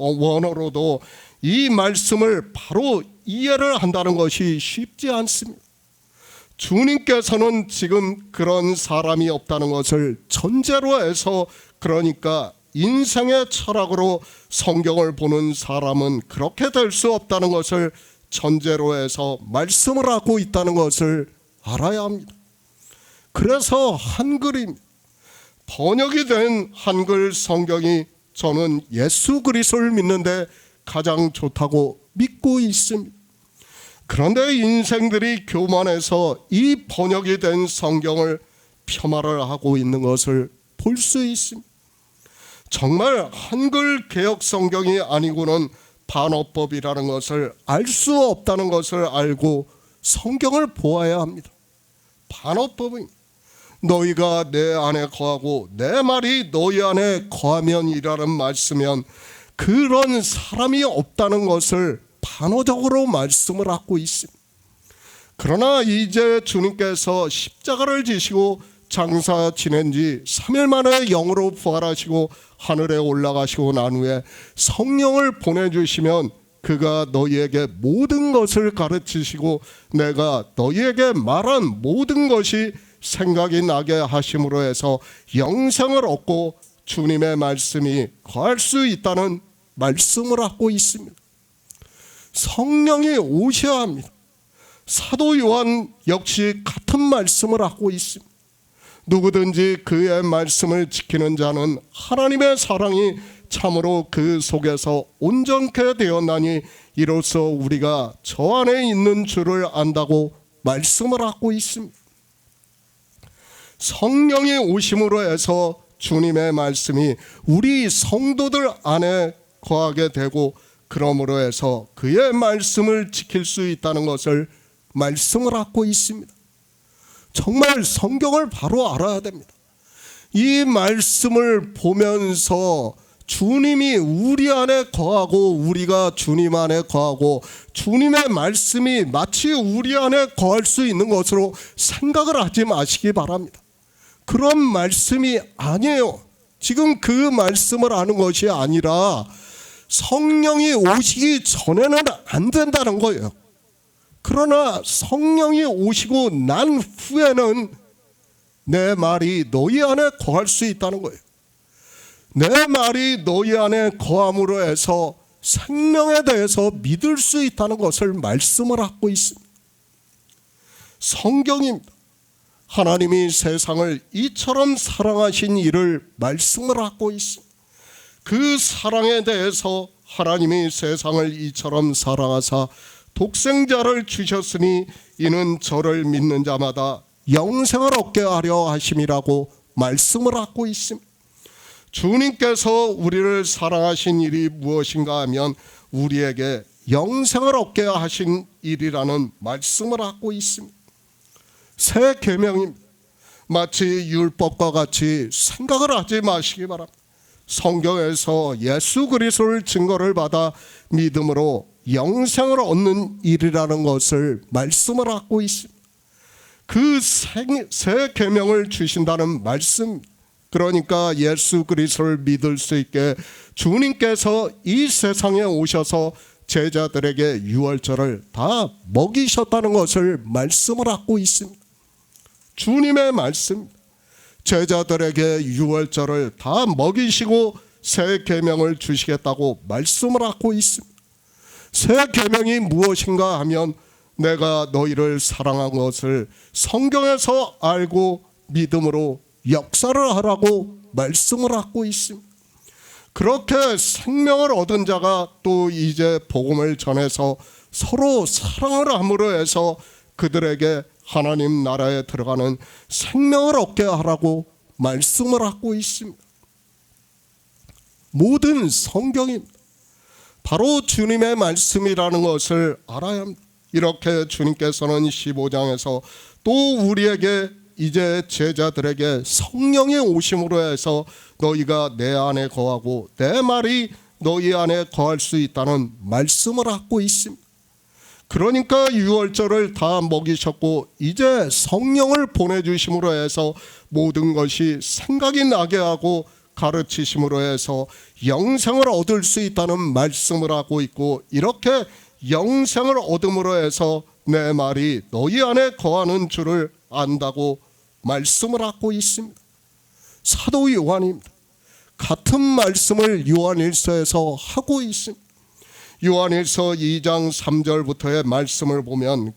원어로도 이 말씀을 바로 이해를 한다는 것이 쉽지 않습니다. 주님께서는 지금 그런 사람이 없다는 것을 전제로 해서, 그러니까 인생의 철학으로 성경을 보는 사람은 그렇게 될 수 없다는 것을 전제로 해서 말씀을 하고 있다는 것을 알아야 합니다. 그래서 한글입니다. 번역이 된 한글 성경이 저는 예수 그리스도를 믿는데 가장 좋다고 믿고 있습니다. 그런데 인생들이 교만해서 이 번역이 된 성경을 폄하를 하고 있는 것을 볼 수 있습니다. 정말 한글 개혁 성경이 아니고는 반어법이라는 것을 알 수 없다는 것을 알고 성경을 보아야 합니다. 반어법은 너희가 내 안에 거하고 내 말이 너희 안에 거하면이라는 말씀이면 그런 사람이 없다는 것을 반어적으로 말씀을 하고 있습니다. 그러나 이제 주님께서 십자가를 지시고 장사 지낸 지 3일 만에 영으로 부활하시고 하늘에 올라가시고 난 후에 성령을 보내주시면 그가 너희에게 모든 것을 가르치시고 내가 너희에게 말한 모든 것이 생각이 나게 하심으로 해서 영생을 얻고 주님의 말씀이 거할 수 있다는 말씀을 하고 있습니다. 성령이 오셔야 합니다. 사도 요한 역시 같은 말씀을 하고 있습니다. 누구든지 그의 말씀을 지키는 자는 하나님의 사랑이 참으로 그 속에서 온전케 되었나니 이로써 우리가 저 안에 있는 줄을 안다고 말씀을 하고 있습니다. 성령이 오심으로 해서 주님의 말씀이 우리 성도들 안에 거하게 되고 그러므로 해서 그의 말씀을 지킬 수 있다는 것을 말씀을 하고 있습니다. 정말 성경을 바로 알아야 됩니다. 이 말씀을 보면서 주님이 우리 안에 거하고 우리가 주님 안에 거하고 주님의 말씀이 마치 우리 안에 거할 수 있는 것으로 생각을 하지 마시기 바랍니다. 그런 말씀이 아니에요. 지금 그 말씀을 하는 것이 아니라 성령이 오시기 전에는 안 된다는 거예요. 그러나 성령이 오시고 난 후에는 내 말이 너희 안에 거할 수 있다는 거예요. 내 말이 너희 안에 거함으로 해서 생명에 대해서 믿을 수 있다는 것을 말씀을 하고 있습니다. 성경입니다. 하나님이 세상을 이처럼 사랑하신 이를 말씀을 하고 있습니다. 그 사랑에 대해서 하나님이 세상을 이처럼 사랑하사 독생자를 주셨으니 이는 저를 믿는 자마다 영생을 얻게 하려 하심이라고 말씀을 하고 있습니다. 주님께서 우리를 사랑하신 일이 무엇인가 하면 우리에게 영생을 얻게 하신 일이라는 말씀을 하고 있습니다. 새 계명입니다. 마치 율법과 같이 생각을 하지 마시기 바랍니다. 성경에서 예수 그리스도를 증거를 받아 믿음으로 영생을 얻는 일이라는 것을 말씀을 하고 있습니다. 그 새 계명을 주신다는 말씀, 그러니까 예수 그리스도를 믿을 수 있게 주님께서 이 세상에 오셔서 제자들에게 유월절을 다 먹이셨다는 것을 말씀을 하고 있습니다. 주님의 말씀, 제자들에게 유월절을 다 먹이시고 새 계명을 주시겠다고 말씀을 하고 있습니다. 새 계명이 무엇인가 하면 내가 너희를 사랑한 것을 성경에서 알고 믿음으로 역사를 하라고 말씀을 하고 있습니다. 그렇게 생명을 얻은 자가 또 이제 복음을 전해서 서로 사랑을 함으로 해서 그들에게 하나님 나라에 들어가는 생명을 얻게 하라고 말씀을 하고 있습니다. 모든 성경이 바로 주님의 말씀이라는 것을 알아야 합니다. 이렇게 주님께서는 15장에서 또 우리에게 이제 제자들에게 성령이 오심으로 해서 너희가 내 안에 거하고 내 말이 너희 안에 거할 수 있다는 말씀을 하고 있습니다. 그러니까 유월절을 다 먹이셨고 이제 성령을 보내주심으로 해서 모든 것이 생각이 나게 하고 가르치심으로 해서 영생을 얻을 수 있다는 말씀을 하고 있고, 이렇게 영생을 얻음으로 해서 내 말이 너희 안에 거하는 줄을 안다고 말씀을 하고 있습니다. 사도 요한입니다. 같은 말씀을 요한일서에서 하고 있습니다. 요한일서 2장 3절부터의 말씀을 보면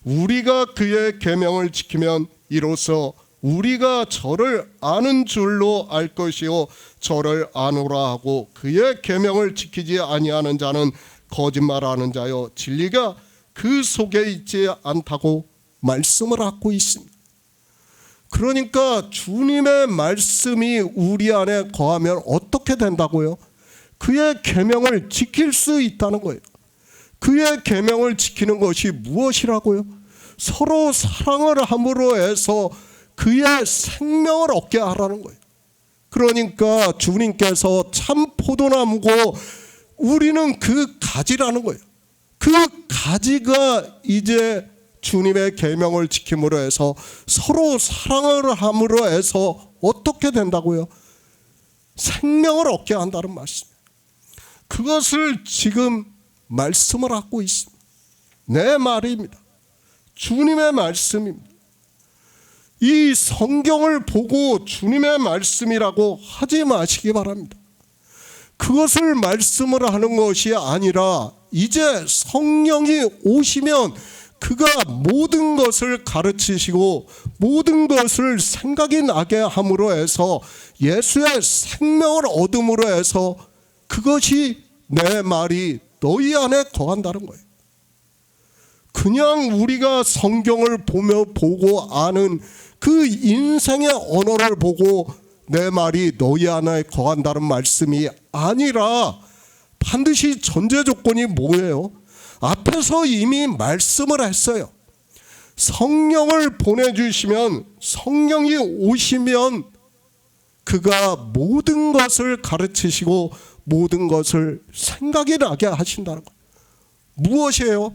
우리가 그의 계명을 지키면 이로써 우리가 저를 아는 줄로 알 것이요 저를 아노라 하고 그의 계명을 지키지 아니하는 자는 거짓말하는 자요 진리가 그 속에 있지 않다고 말씀을 하고 있습니다. 그러니까 주님의 말씀이 우리 안에 거하면 어떻게 된다고요? 그의 계명을 지킬 수 있다는 거예요. 그의 계명을 지키는 것이 무엇이라고요? 서로 사랑을 함으로 해서 그의 생명을 얻게 하라는 거예요. 그러니까 주님께서 참 포도나무고 우리는 그 가지라는 거예요. 그 가지가 이제 주님의 계명을 지킴으로 해서 서로 사랑을 함으로 해서 어떻게 된다고요? 생명을 얻게 한다는 말씀. 그것을 지금 말씀을 하고 있습니다. 내 말입니다. 주님의 말씀입니다. 이 성경을 보고 주님의 말씀이라고 하지 마시기 바랍니다. 그것을 말씀을 하는 것이 아니라 이제 성령이 오시면 그가 모든 것을 가르치시고 모든 것을 생각이 나게 함으로 해서 예수의 생명을 얻음으로 해서 그것이 내 말이 너희 안에 거한다는 거예요. 그냥 우리가 성경을 보고 아는 그 인생의 언어를 보고 내 말이 너희 안에 거한다는 말씀이 아니라 반드시 전제 조건이 뭐예요? 앞에서 이미 말씀을 했어요. 성령을 보내주시면, 성령이 오시면 그 그가 모든 것을 가르치시고 모든 것을 생각이 나게 하신다는 거예요. 무엇이에요?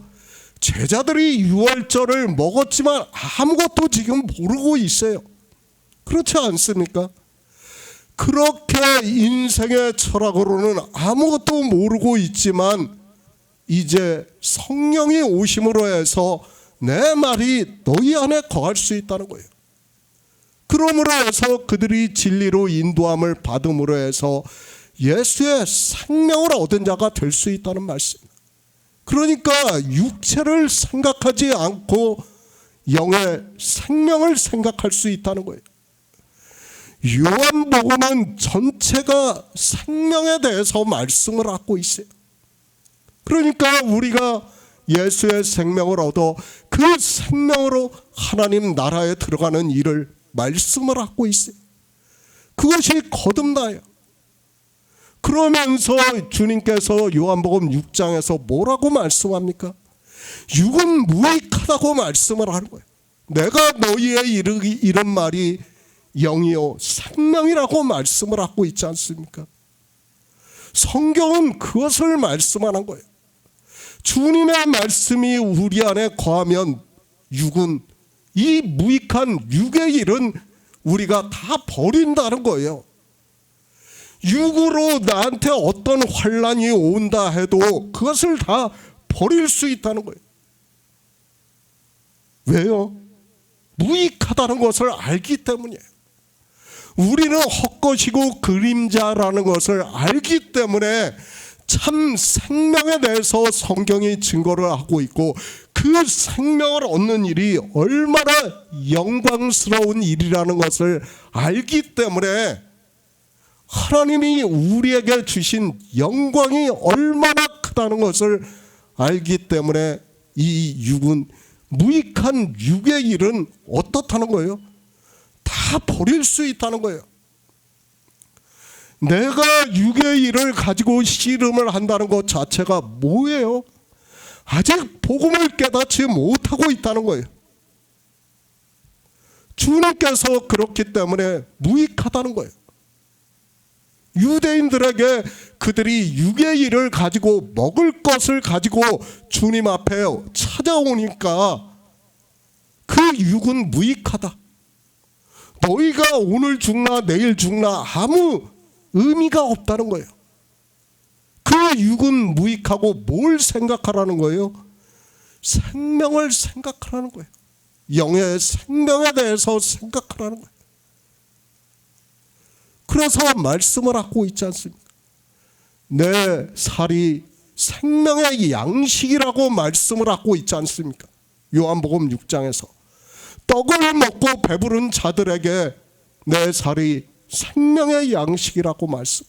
제자들이 유월절을 먹었지만 아무것도 지금 모르고 있어요. 그렇지 않습니까? 그렇게 인생의 철학으로는 아무것도 모르고 있지만 이제 성령이 오심으로 해서 내 말이 너희 안에 거할 수 있다는 거예요. 그러므로 해서 그들이 진리로 인도함을 받음으로 해서 예수의 생명을 얻은 자가 될 수 있다는 말씀입니다. 그러니까 육체를 생각하지 않고 영의 생명을 생각할 수 있다는 거예요. 요한복음은 전체가 생명에 대해서 말씀을 하고 있어요. 그러니까 우리가 예수의 생명을 얻어 그 생명으로 하나님 나라에 들어가는 일을 말씀을 하고 있어요. 그것이 거듭나요. 그러면서 주님께서 요한복음 6장에서 뭐라고 말씀합니까? 육은 무익하다고 말씀을 하는 거예요. 내가 너희에 이른 말이 영이요 생명이라고 말씀을 하고 있지 않습니까? 성경은 그것을 말씀하는 거예요. 주님의 말씀이 우리 안에 거하면 육은, 이 무익한 육의 일은 우리가 다 버린다는 거예요. 육으로 나한테 어떤 환난이 온다 해도 그것을 다 버릴 수 있다는 거예요. 왜요? 무익하다는 것을 알기 때문이에요. 우리는 헛것이고 그림자라는 것을 알기 때문에 참 생명에 대해서 성경이 증거를 하고 있고 그 생명을 얻는 일이 얼마나 영광스러운 일이라는 것을 알기 때문에 하나님이 우리에게 주신 영광이 얼마나 크다는 것을 알기 때문에 이 육은, 무익한 육의 일은 어떻다는 거예요? 다 버릴 수 있다는 거예요. 내가 육의 일을 가지고 씨름을 한다는 것 자체가 뭐예요? 아직 복음을 깨닫지 못하고 있다는 거예요. 주님께서 그렇기 때문에 무익하다는 거예요. 유대인들에게 그들이 육의 일을 가지고 먹을 것을 가지고 주님 앞에 찾아오니까 그 육은 무익하다. 너희가 오늘 죽나 내일 죽나 아무 의미가 없다는 거예요. 그 육은 무익하고 뭘 생각하라는 거예요? 생명을 생각하라는 거예요. 영의 생명에 대해서 생각하라는 거예요. 그래서 말씀을 하고 있지 않습니까? 내 살이 생명의 양식이라고 말씀을 하고 있지 않습니까? 요한복음 6장에서 떡을 먹고 배부른 자들에게 내 살이 생명의 양식이라고 말씀.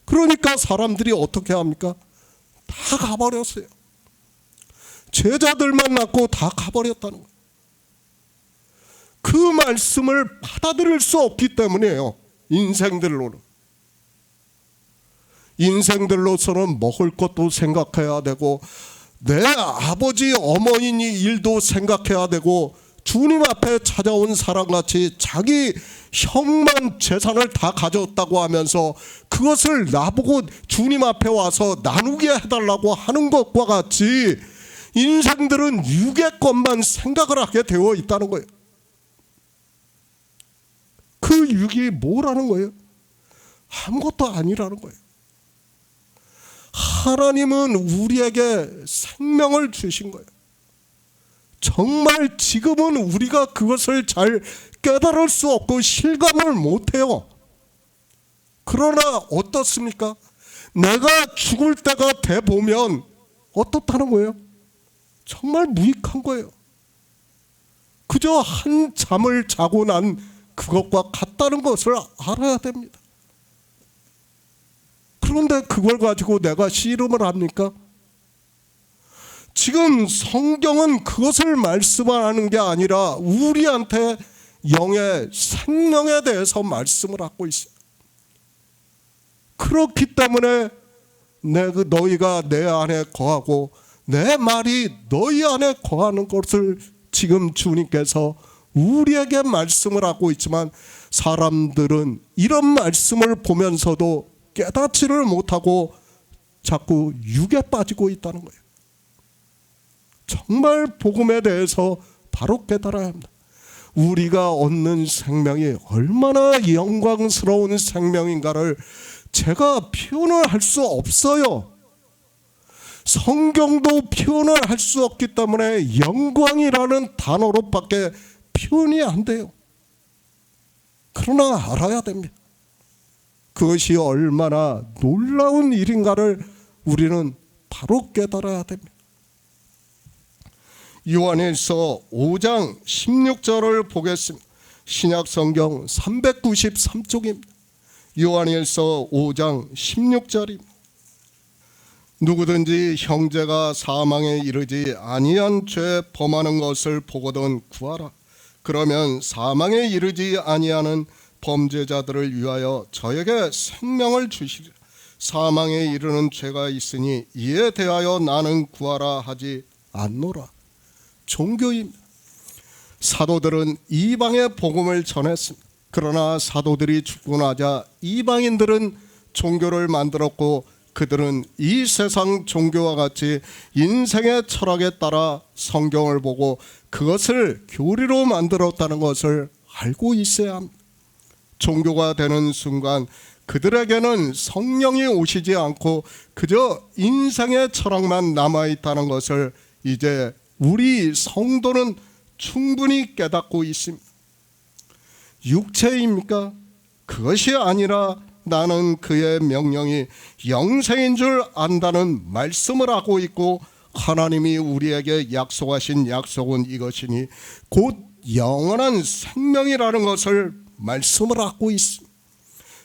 그러니까 사람들이 어떻게 합니까? 다 가버렸어요. 제자들만 남고 다 가버렸다는 거예요. 그 말씀을 받아들일 수 없기 때문이에요. 인생들로서는 먹을 것도 생각해야 되고 내 아버지 어머니 일도 생각해야 되고 주님 앞에 찾아온 사람같이 자기 형만 재산을 다 가졌다고 하면서 그것을 나보고 주님 앞에 와서 나누게 해달라고 하는 것과 같이 인생들은 육의 것만 생각을 하게 되어 있다는 거예요. 그 육이 뭐라는 거예요? 아무것도 아니라는 거예요. 하나님은 우리에게 생명을 주신 거예요. 정말 지금은 우리가 그것을 잘 깨달을 수 없고 실감을 못해요. 그러나 어떻습니까? 내가 죽을 때가 돼 보면 어떻다는 거예요? 정말 무익한 거예요. 그저 한 잠을 자고 난 그것과 같다는 것을 알아야 됩니다. 그런데 그걸 가지고 내가 씨름을 합니까? 지금 성경은 그것을 말씀하는 게 아니라 우리한테 영의 생명에 대해서 말씀을 하고 있어요. 그렇기 때문에 너희가 내 안에 거하고 내 말이 너희 안에 거하는 것을 지금 주님께서 우리에게 말씀을 하고 있지만 사람들은 이런 말씀을 보면서도 깨닫지를 못하고 자꾸 육에 빠지고 있다는 거예요. 정말 복음에 대해서 바로 깨달아야 합니다. 우리가 얻는 생명이 얼마나 영광스러운 생명인가를 제가 표현을 할 수 없어요. 성경도 표현을 할 수 없기 때문에 영광이라는 단어로밖에 표현이 안 돼요. 그러나 알아야 됩니다. 그것이 얼마나 놀라운 일인가를 우리는 바로 깨달아야 됩니다. 요한일서 5장 16절을 보겠습니다. 신약성경 393쪽입니다. 요한일서 5장 16절입니다. 누구든지 형제가 사망에 이르지 아니한 죄 범하는 것을 보거든 구하라. 그러면 사망에 이르지 아니하는 범죄자들을 위하여 저에게 생명을 주시리라. 사망에 이르는 죄가 있으니 이에 대하여 나는 구하라 하지 않노라. 종교입니다. 사도들은 이방의 복음을 전했습니다. 그러나 사도들이 죽고 나자 이방인들은 종교를 만들었고 그들은 이 세상 종교와 같이 인생의 철학에 따라 성경을 보고 그것을 교리로 만들었다는 것을 알고 있어야 합니다. 종교가 되는 순간 그들에게는 성령이 오시지 않고 그저 인생의 철학만 남아있다는 것을 이제 우리 성도는 충분히 깨닫고 있습니다. 육체입니까? 그것이 아니라 나는 그의 명령이 영생인 줄 안다는 말씀을 하고 있고 하나님이 우리에게 약속하신 약속은 이것이니 곧 영원한 생명이라는 것을 말씀을 하고 있습니다.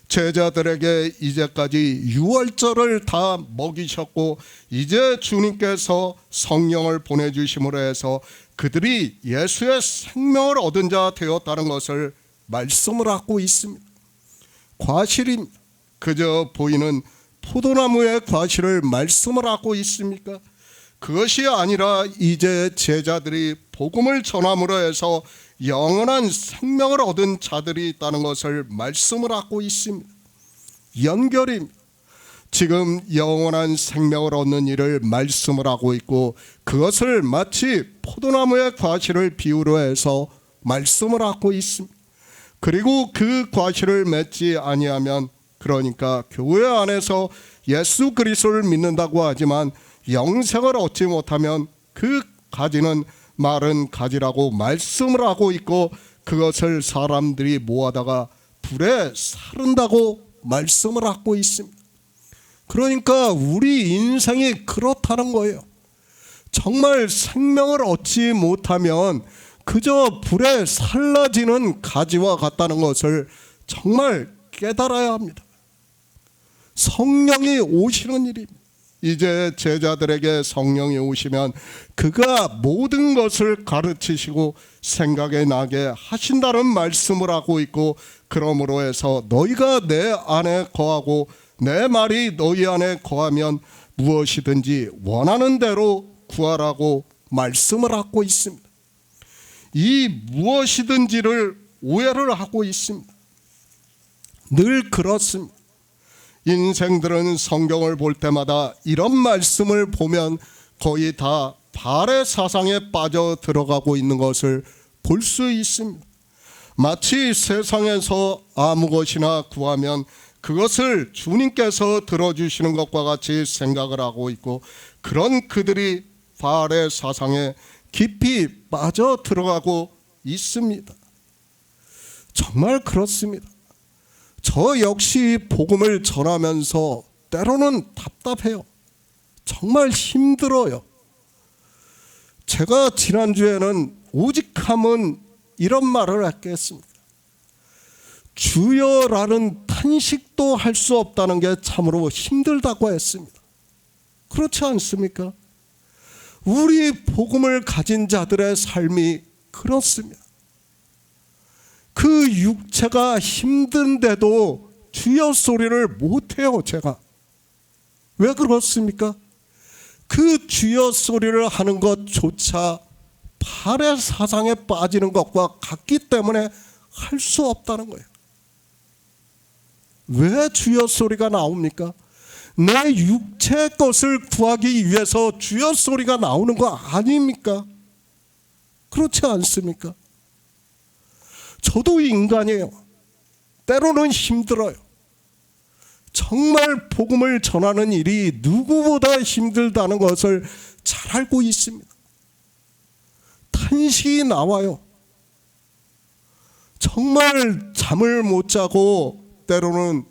제자들에게 이제까지 유월절을 다 먹이셨고 이제 주님께서 성령을 보내주심으로 해서 그들이 예수의 생명을 얻은 자 되었다는 것을 말씀을 하고 있습니다. 과실입니다. 그저 보이는 포도나무의 과실을 말씀을 하고 있습니까? 그것이 아니라 이제 제자들이 복음을 전함으로 해서 영원한 생명을 얻은 자들이 있다는 것을 말씀을 하고 있습니다. 연결입니다. 지금 영원한 생명을 얻는 일을 말씀을 하고 있고 그것을 마치 포도나무의 과실을 비유로 해서 말씀을 하고 있습니다. 그리고 그 과실을 맺지 아니하면 그러니까 교회 안에서 예수 그리스도를 믿는다고 하지만 영생을 얻지 못하면 그 가지는 마른 가지라고 말씀을 하고 있고 그것을 사람들이 모아다가 불에 사른다고 말씀을 하고 있습니다. 그러니까 우리 인생이 그렇다는 거예요. 정말 생명을 얻지 못하면 그저 불에 살라지는 가지와 같다는 것을 정말 깨달아야 합니다. 성령이 오시는 일입니다. 이제 제자들에게 성령이 오시면 그가 모든 것을 가르치시고 생각에 나게 하신다는 말씀을 하고 있고 그러므로 해서 너희가 내 안에 거하고 내 말이 너희 안에 거하면 무엇이든지 원하는 대로 구하라고 말씀을 하고 있습니다. 이 무엇이든지를 오해를 하고 있습니다. 늘 그렇습니다. 인생들은 성경을 볼 때마다 이런 말씀을 보면 거의 다 바알의 사상에 빠져 들어가고 있는 것을 볼 수 있습니다. 마치 세상에서 아무 것이나 구하면 그것을 주님께서 들어주시는 것과 같이 생각을 하고 있고 그런 그들이 바알의 사상에 깊이 빠져 들어가고 있습니다. 정말 그렇습니다. 저 역시 복음을 전하면서 때로는 답답해요. 정말 힘들어요. 제가 지난주에는 오직함은 이런 말을 했겠습니다. 주여라는 탄식도 할 수 없다는 게 참으로 힘들다고 했습니다. 그렇지 않습니까? 우리 복음을 가진 자들의 삶이 그렇습니다. 그 육체가 힘든데도 주여 소리를 못해요. 제가 왜 그렇습니까? 그 주여 소리를 하는 것조차 팔의 사상에 빠지는 것과 같기 때문에 할 수 없다는 거예요. 왜 주여 소리가 나옵니까? 내 육체의 것을 구하기 위해서 주여 소리가 나오는 거 아닙니까? 그렇지 않습니까? 저도 인간이에요. 때로는 힘들어요. 정말 복음을 전하는 일이 누구보다 힘들다는 것을 잘 알고 있습니다. 탄식이 나와요. 정말 잠을 못 자고 때로는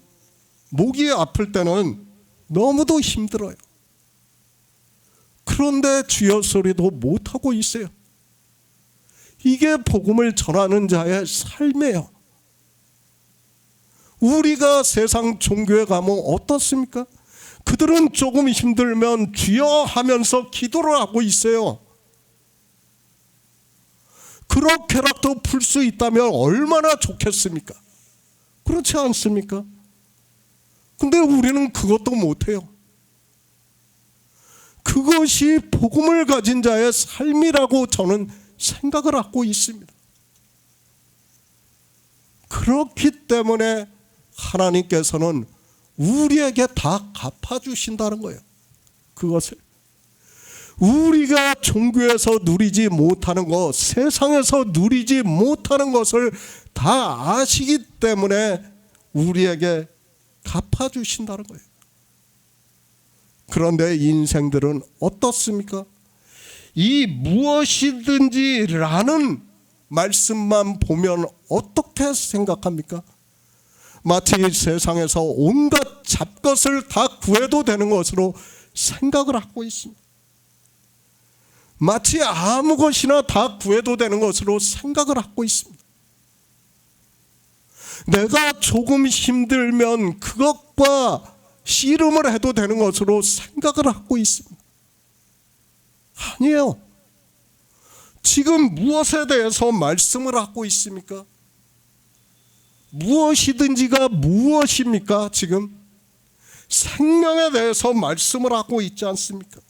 목이 아플 때는 너무도 힘들어요. 그런데 주여 소리도 못하고 있어요. 이게 복음을 전하는 자의 삶이에요. 우리가 세상 종교에 가면 어떻습니까? 그들은 조금 힘들면 주여 하면서 기도를 하고 있어요. 그렇게라도 풀 수 있다면 얼마나 좋겠습니까? 그렇지 않습니까? 근데 우리는 그것도 못해요. 그것이 복음을 가진 자의 삶이라고 저는 생각을 하고 있습니다. 그렇기 때문에 하나님께서는 우리에게 다 갚아주신다는 거예요. 그것을 우리가 종교에서 누리지 못하는 것, 세상에서 누리지 못하는 것을 다 아시기 때문에 우리에게 갚아주신다는 거예요. 그런데 인생들은 어떻습니까? 이 무엇이든지라는 말씀만 보면 어떻게 생각합니까? 마치 세상에서 온갖 잡것을 다 구해도 되는 것으로 생각을 하고 있습니다. 마치 아무 것이나 다 구해도 되는 것으로 생각을 하고 있습니다. 내가 조금 힘들면 그것과 씨름을 해도 되는 것으로 생각을 하고 있습니다. 아니에요. 지금 무엇에 대해서 말씀을 하고 있습니까? 무엇이든지가 무엇입니까? 지금 생명에 대해서 말씀을 하고 있지 않습니까?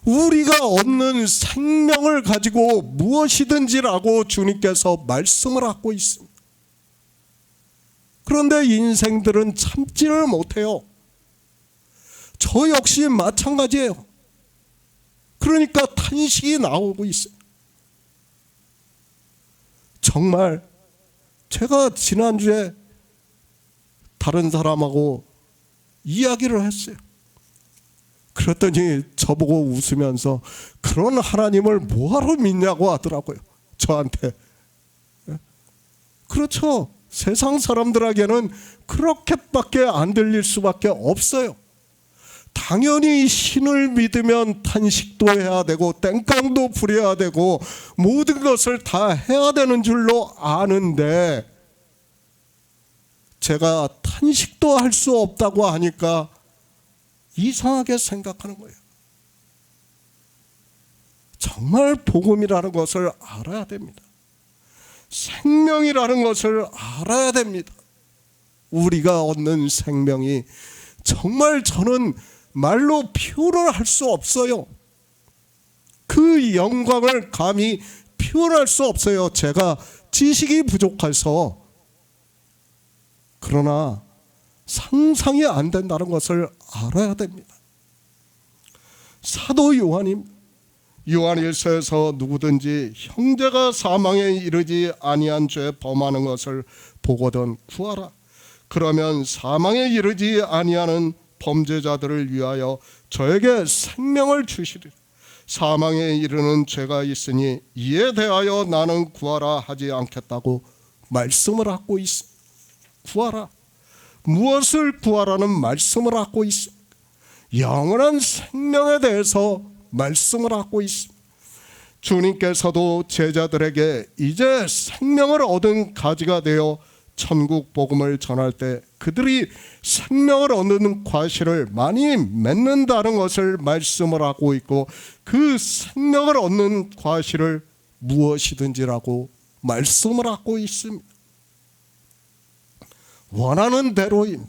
우리가 얻는 생명을 가지고 무엇이든지라고 주님께서 말씀을 하고 있습니다. 그런데 인생들은 참지를 못해요. 저 역시 마찬가지예요. 그러니까 탄식이 나오고 있어요. 정말 제가 지난주에 다른 사람하고 이야기를 했어요. 그랬더니 저보고 웃으면서 그런 하나님을 뭐하러 믿냐고 하더라고요. 저한테. 그렇죠. 세상 사람들에게는 그렇게밖에 안 들릴 수밖에 없어요. 당연히 신을 믿으면 탄식도 해야 되고 땡깡도 부려야 되고 모든 것을 다 해야 되는 줄로 아는데 제가 탄식도 할 수 없다고 하니까 이상하게 생각하는 거예요. 정말 복음이라는 것을 알아야 됩니다. 생명이라는 것을 알아야 됩니다. 우리가 얻는 생명이 정말 저는 말로 표현을 할 수 없어요. 그 영광을 감히 표현할 수 없어요. 제가 지식이 부족해서. 그러나 상상이 안 된다는 것을 알아야 됩니다. 사도 요한일서에서 누구든지 형제가 사망에 이르지 아니한 죄 범하는 것을 보거든 구하라. 그러면 사망에 이르지 아니하는 범죄자들을 위하여 저에게 생명을 주시리라. 사망에 이르는 죄가 있으니 이에 대하여 나는 구하라 하지 않겠다고 말씀을 하고 있습니다. 구하라. 무엇을 구하라는 말씀을 하고 있습니다. 영원한 생명에 대해서 말씀을 하고 있습니다. 주님께서도 제자들에게 이제 생명을 얻은 가지가 되어 천국 복음을 전할 때 그들이 생명을 얻는 과실을 많이 맺는다는 것을 말씀을 하고 있고 그 생명을 얻는 과실을 무엇이든지라고 말씀을 하고 있습니다. 원하는 대로임.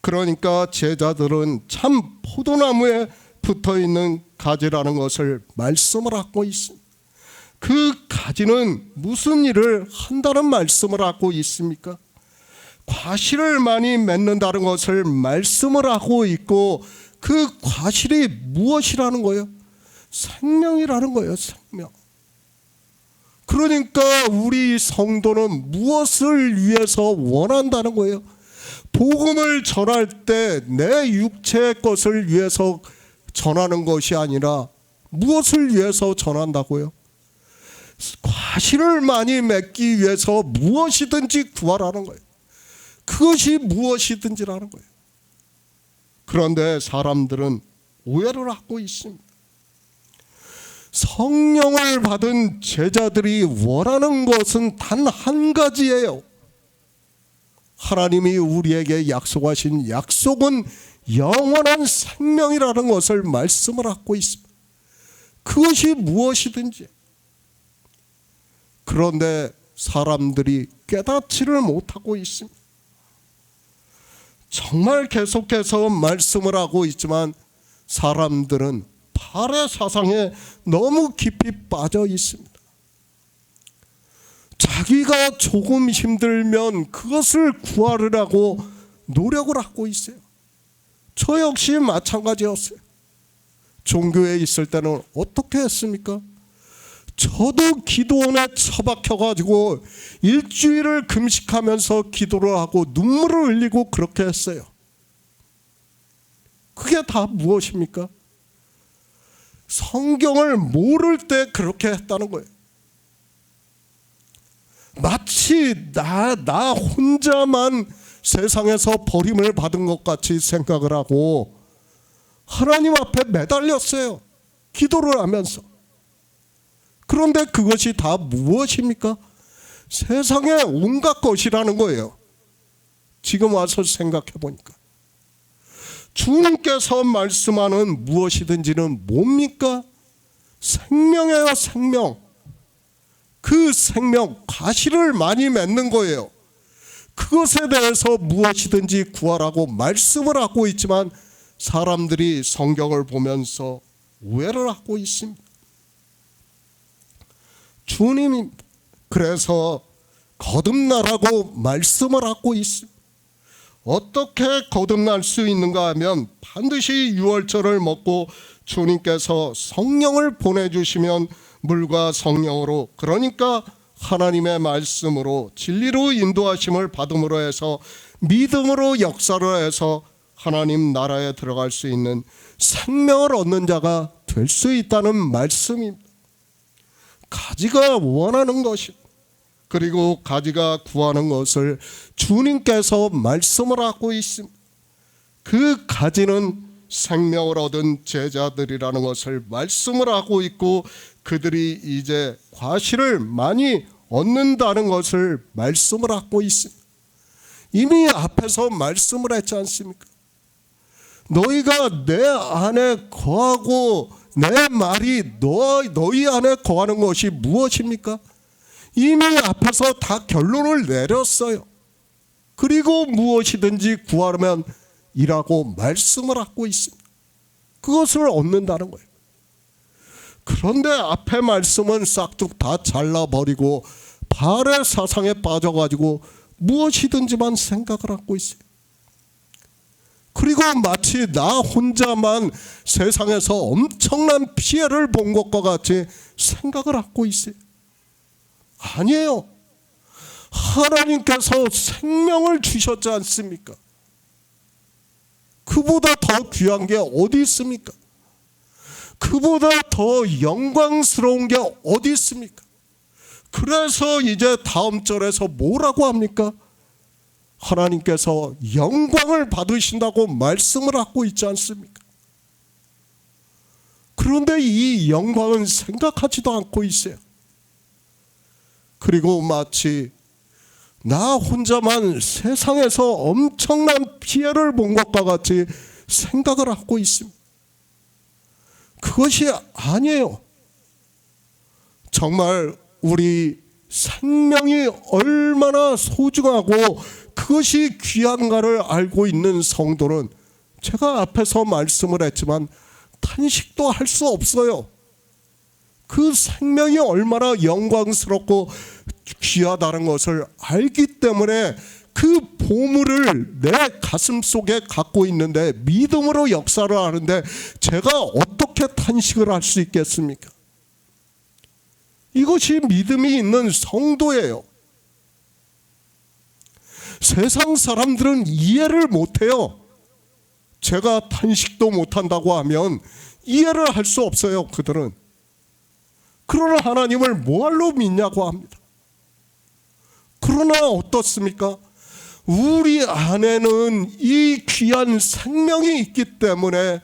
그러니까 제자들은 참 포도나무에 붙어 있는 가지라는 것을 말씀을 하고 있습니다. 그 가지는 무슨 일을 한다는 말씀을 하고 있습니까? 과실을 많이 맺는다는 것을 말씀을 하고 있고, 그 과실이 무엇이라는 거예요? 생명이라는 거예요. 생명. 그러니까 우리 성도는 무엇을 위해서 원한다는 거예요? 복음을 전할 때 내 육체의 것을 위해서 전하는 것이 아니라 무엇을 위해서 전한다고요? 과실을 많이 맺기 위해서 무엇이든지 구하라는 거예요. 그것이 무엇이든지라는 거예요. 그런데 사람들은 오해를 하고 있습니다. 성령을 받은 제자들이 원하는 것은 단 한 가지예요. 하나님이 우리에게 약속하신 약속은 영원한 생명이라는 것을 말씀을 하고 있습니다. 그것이 무엇이든지. 그런데 사람들이 깨닫지를 못하고 있습니다. 정말 계속해서 말씀을 하고 있지만 사람들은 발의 사상에 너무 깊이 빠져 있습니다. 자기가 조금 힘들면 그것을 구하려고 노력을 하고 있어요. 저 역시 마찬가지였어요. 종교에 있을 때는 어떻게 했습니까? 저도 기도원에 처박혀가지고 일주일을 금식하면서 기도를 하고 눈물을 흘리고 그렇게 했어요. 그게 다 무엇입니까? 성경을 모를 때 그렇게 했다는 거예요. 마치 나 혼자만 세상에서 버림을 받은 것 같이 생각을 하고 하나님 앞에 매달렸어요. 기도를 하면서. 그런데 그것이 다 무엇입니까? 세상의 온갖 것이라는 거예요. 지금 와서 생각해 보니까 주님께서 말씀하는 무엇이든지는 뭡니까? 생명이에요. 생명. 그 생명, 과실을 많이 맺는 거예요. 그것에 대해서 무엇이든지 구하라고 말씀을 하고 있지만 사람들이 성경을 보면서 오해를 하고 있습니다. 주님이 그래서 거듭나라고 말씀을 하고 있습니다. 어떻게 거듭날 수 있는가 하면 반드시 유월절을 먹고 주님께서 성령을 보내주시면 물과 성령으로, 그러니까 하나님의 말씀으로 진리로 인도하심을 받음으로 해서 믿음으로 역사를 해서 하나님 나라에 들어갈 수 있는 생명을 얻는 자가 될 수 있다는 말씀입니다. 가지가 원하는 것이, 그리고 가지가 구하는 것을 주님께서 말씀을 하고 있습니다. 그 가지는 생명을 얻은 제자들이라는 것을 말씀을 하고 있고, 그들이 이제 과실을 많이 얻는다는 것을 말씀을 하고 있습니다. 이미 앞에서 말씀을 했지 않습니까? 너희가 내 안에 거하고 내 말이 너희 안에 거하는 것이 무엇입니까? 이미 앞에서 다 결론을 내렸어요. 그리고 무엇이든지 구하면 이라고 말씀을 하고 있습니다. 그것을 얻는다는 거예요. 그런데 앞에 말씀은 싹둑 다 잘라버리고 발의 사상에 빠져가지고 무엇이든지만 생각을 하고 있어요. 그리고 마치 나 혼자만 세상에서 엄청난 피해를 본 것과 같이 생각을 하고 있어요. 아니에요. 하나님께서 생명을 주셨지 않습니까? 그보다 더 귀한 게 어디 있습니까? 그보다 더 영광스러운 게 어디 있습니까? 그래서 이제 다음 절에서 뭐라고 합니까? 하나님께서 영광을 받으신다고 말씀을 하고 있지 않습니까? 그런데 이 영광은 생각하지도 않고 있어요. 그리고 마치 나 혼자만 세상에서 엄청난 피해를 본 것과 같이 생각을 하고 있습니다. 그것이 아니에요. 정말 우리 생명이 얼마나 소중하고 그것이 귀한가를 알고 있는 성도는 제가 앞에서 말씀을 했지만 탄식도 할 수 없어요. 그 생명이 얼마나 영광스럽고 귀하다는 것을 알기 때문에 그 보물을 내 가슴 속에 갖고 있는데 믿음으로 역사를 하는데 제가 어떻게 탄식을 할 수 있겠습니까? 이것이 믿음이 있는 성도예요. 세상 사람들은 이해를 못해요. 제가 탄식도 못한다고 하면 이해를 할 수 없어요. 그들은. 그러나 하나님을 뭐할로 믿냐고 합니다. 그러나 어떻습니까? 우리 안에는 이 귀한 생명이 있기 때문에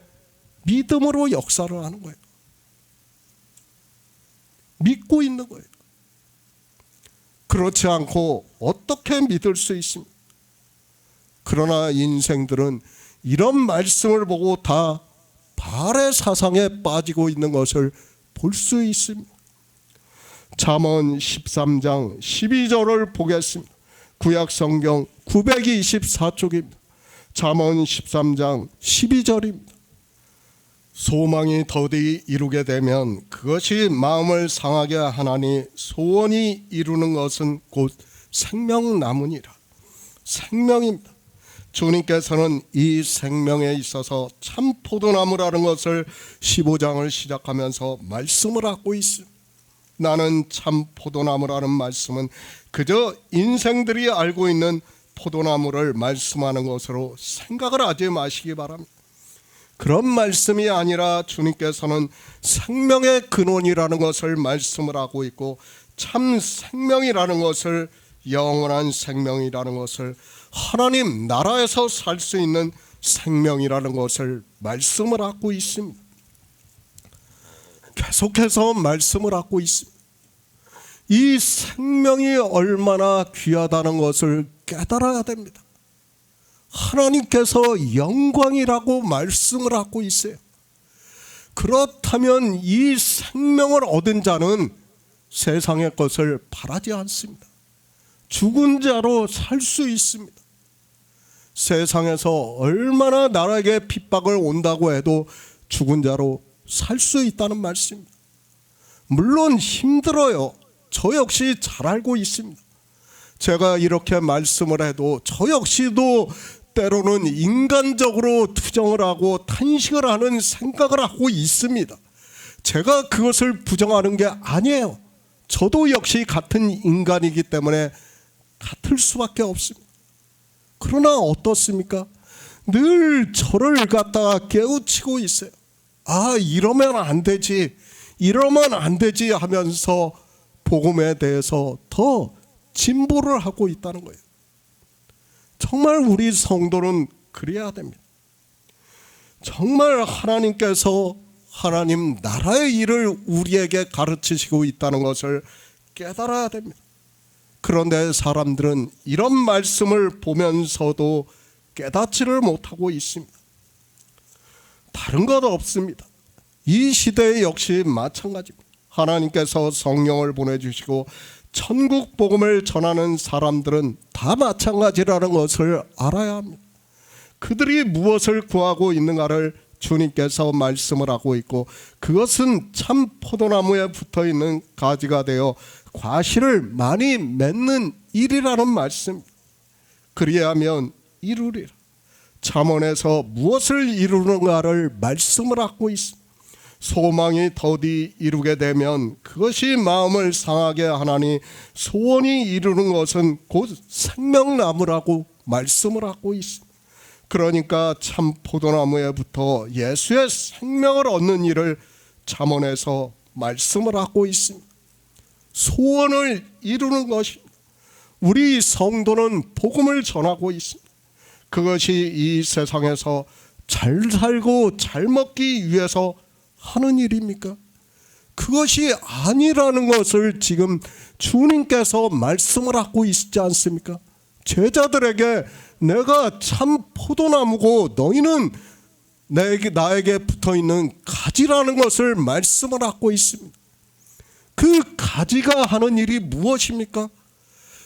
믿음으로 역사를 하는 거예요. 믿고 있는 거예요. 그렇지 않고 어떻게 믿을 수 있습니까? 그러나 인생들은 이런 말씀을 보고 다 바알의 사상에 빠지고 있는 것을 볼 수 있습니다. 잠언 13장 12절을 보겠습니다. 구약 성경 924쪽입니다. 잠언 13장 12절입니다. 소망이 더디 이루게 되면 그것이 마음을 상하게 하나니 소원이 이루는 것은 곧 생명나무니라. 생명입니다. 주님께서는 이 생명에 있어서 참 포도나무라는 것을 15장을 시작하면서 말씀을 하고 있습니다. 나는 참 포도나무라는 말씀은 그저 인생들이 알고 있는 포도나무를 말씀하는 것으로 생각을 하지 마시기 바랍니다. 그런 말씀이 아니라 주님께서는 생명의 근원이라는 것을 말씀을 하고 있고 참 생명이라는 것을 영원한 생명이라는 것을 하나님 나라에서 살 수 있는 생명이라는 것을 말씀을 하고 있습니다. 계속해서 말씀을 하고 있습니다. 이 생명이 얼마나 귀하다는 것을 깨달아야 됩니다. 하나님께서 영광이라고 말씀을 하고 있어요. 그렇다면 이 생명을 얻은 자는 세상의 것을 바라지 않습니다. 죽은 자로 살 수 있습니다. 세상에서 얼마나 나에게 핍박을 온다고 해도 죽은 자로 살 수 있다는 말씀입니다. 물론 힘들어요. 저 역시 잘 알고 있습니다. 제가 이렇게 말씀을 해도 저 역시도 때로는 인간적으로 투정을 하고 탄식을 하는 생각을 하고 있습니다. 제가 그것을 부정하는 게 아니에요. 저도 역시 같은 인간이기 때문에 같을 수밖에 없습니다. 그러나 어떻습니까? 늘 저를 갖다가 깨우치고 있어요. 아, 이러면 안 되지, 이러면 안 되지 하면서 복음에 대해서 더 진보를 하고 있다는 거예요. 정말 우리 성도는 그래야 됩니다. 정말 하나님께서 하나님 나라의 일을 우리에게 가르치시고 있다는 것을 깨달아야 됩니다. 그런데 사람들은 이런 말씀을 보면서도 깨닫지를 못하고 있습니다. 다른 것 없습니다. 이 시대 역시 마찬가지입니다. 하나님께서 성령을 보내주시고 천국 복음을 전하는 사람들은 다 마찬가지라는 것을 알아야 합니다. 그들이 무엇을 구하고 있는가를 주님께서 말씀을 하고 있고 그것은 참 포도나무에 붙어있는 가지가 되어 과실을 많이 맺는 일이라는 말씀. 그리하면 이루리라. 잠언에서 무엇을 이루는가를 말씀을 하고 있습니다. 소망이 더디 이루게 되면 그것이 마음을 상하게 하나니 소원이 이루는 것은 곧 생명나무라고 말씀을 하고 있습니다. 그러니까 참 포도나무에 붙어 예수의 생명을 얻는 일을 잠언에서 말씀을 하고 있습니다. 소원을 이루는 것입니다. 우리 성도는 복음을 전하고 있습니다. 그것이 이 세상에서 잘 살고 잘 먹기 위해서 하는 일입니까? 그것이 아니라는 것을 지금 주님께서 말씀을 하고 있지 않습니까? 제자들에게 내가 참 포도나무고 너희는 나에게 붙어있는 가지라는 것을 말씀을 하고 있습니다. 그 가지가 하는 일이 무엇입니까?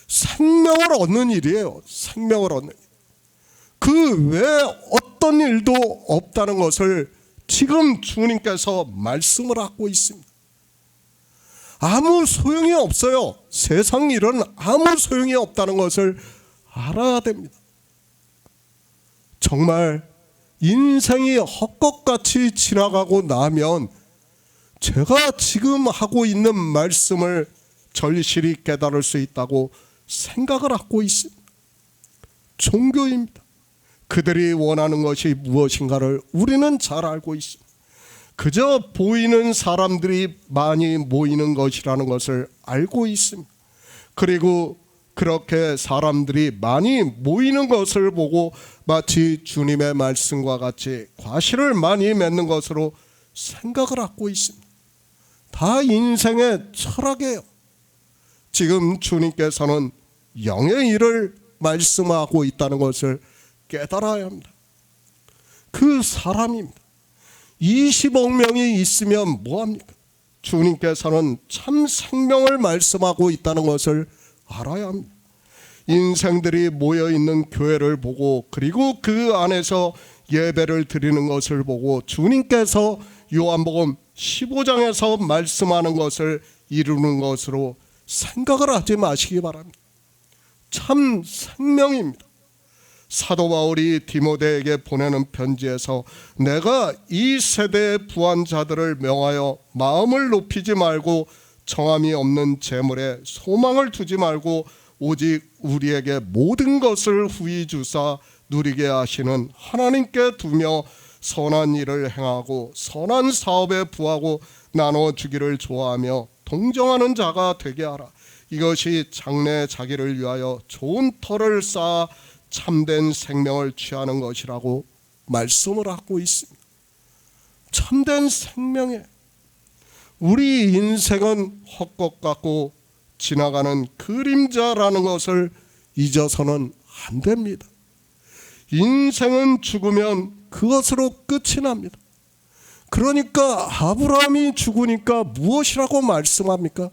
생명을 얻는 일이에요. 생명을 얻는 일. 그 외에 어떤 일도 없다는 것을 지금 주님께서 말씀을 하고 있습니다. 아무 소용이 없어요. 세상 일은 아무 소용이 없다는 것을 알아야 됩니다. 정말 인생이 헛것같이 지나가고 나면 제가 지금 하고 있는 말씀을 절실히 깨달을 수 있다고 생각을 하고 있습니다. 종교입니다. 그들이 원하는 것이 무엇인가를 우리는 잘 알고 있습니다. 그저 보이는 사람들이 많이 모이는 것이라는 것을 알고 있습니다. 그리고 그렇게 사람들이 많이 모이는 것을 보고 마치 주님의 말씀과 같이 과실을 많이 맺는 것으로 생각을 하고 있습니다. 다 인생의 철학이에요. 지금 주님께서는 영의 일을 말씀하고 있다는 것을 깨달아야 합니다. 그 사람입니다. 20억 명이 있으면 뭐합니까? 주님께서는 참 생명을 말씀하고 있다는 것을 알아야 합니다. 인생들이 모여있는 교회를 보고 그리고 그 안에서 예배를 드리는 것을 보고 주님께서 요한복음 15장에서 말씀하는 것을 이루는 것으로 생각을 하지 마시기 바랍니다. 참 생명입니다. 사도 바울이 디모데에게 보내는 편지에서 내가 이 세대의 부한자들을 명하여 마음을 높이지 말고 정함이 없는 재물에 소망을 두지 말고 오직 우리에게 모든 것을 후히 주사 누리게 하시는 하나님께 두며 선한 일을 행하고 선한 사업에 부하고 나눠주기를 좋아하며 동정하는 자가 되게 하라. 이것이 장래 자기를 위하여 좋은 터를 쌓아 참된 생명을 취하는 것이라고 말씀을 하고 있습니다. 참된 생명에 우리 인생은 헛것 같고 지나가는 그림자라는 것을 잊어서는 안 됩니다. 인생은 죽으면 그것으로 끝이 납니다. 그러니까 아브라함이 죽으니까 무엇이라고 말씀합니까?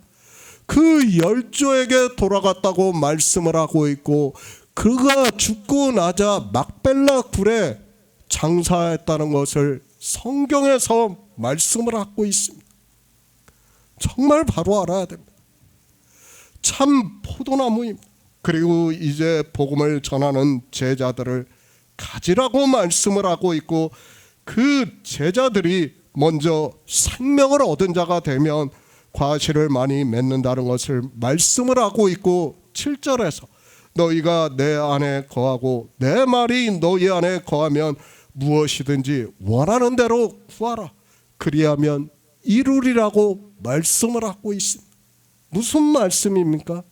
그 열조에게 돌아갔다고 말씀을 하고 있고 그가 죽고 나자 막벨라 굴에 장사했다는 것을 성경에서 말씀을 하고 있습니다. 정말 바로 알아야 됩니다. 참 포도나무입니다. 그리고 이제 복음을 전하는 제자들을 가지라고 말씀을 하고 있고 그 제자들이 먼저 생명을 얻은 자가 되면 과실을 많이 맺는다는 것을 말씀을 하고 있고 7절에서 너희가 내 안에 거하고 내 말이 너희 안에 거하면 무엇이든지 원하는 대로 구하라. 그리하면 이루리라고 말씀을 하고 있습니다. 무슨 말씀입니까?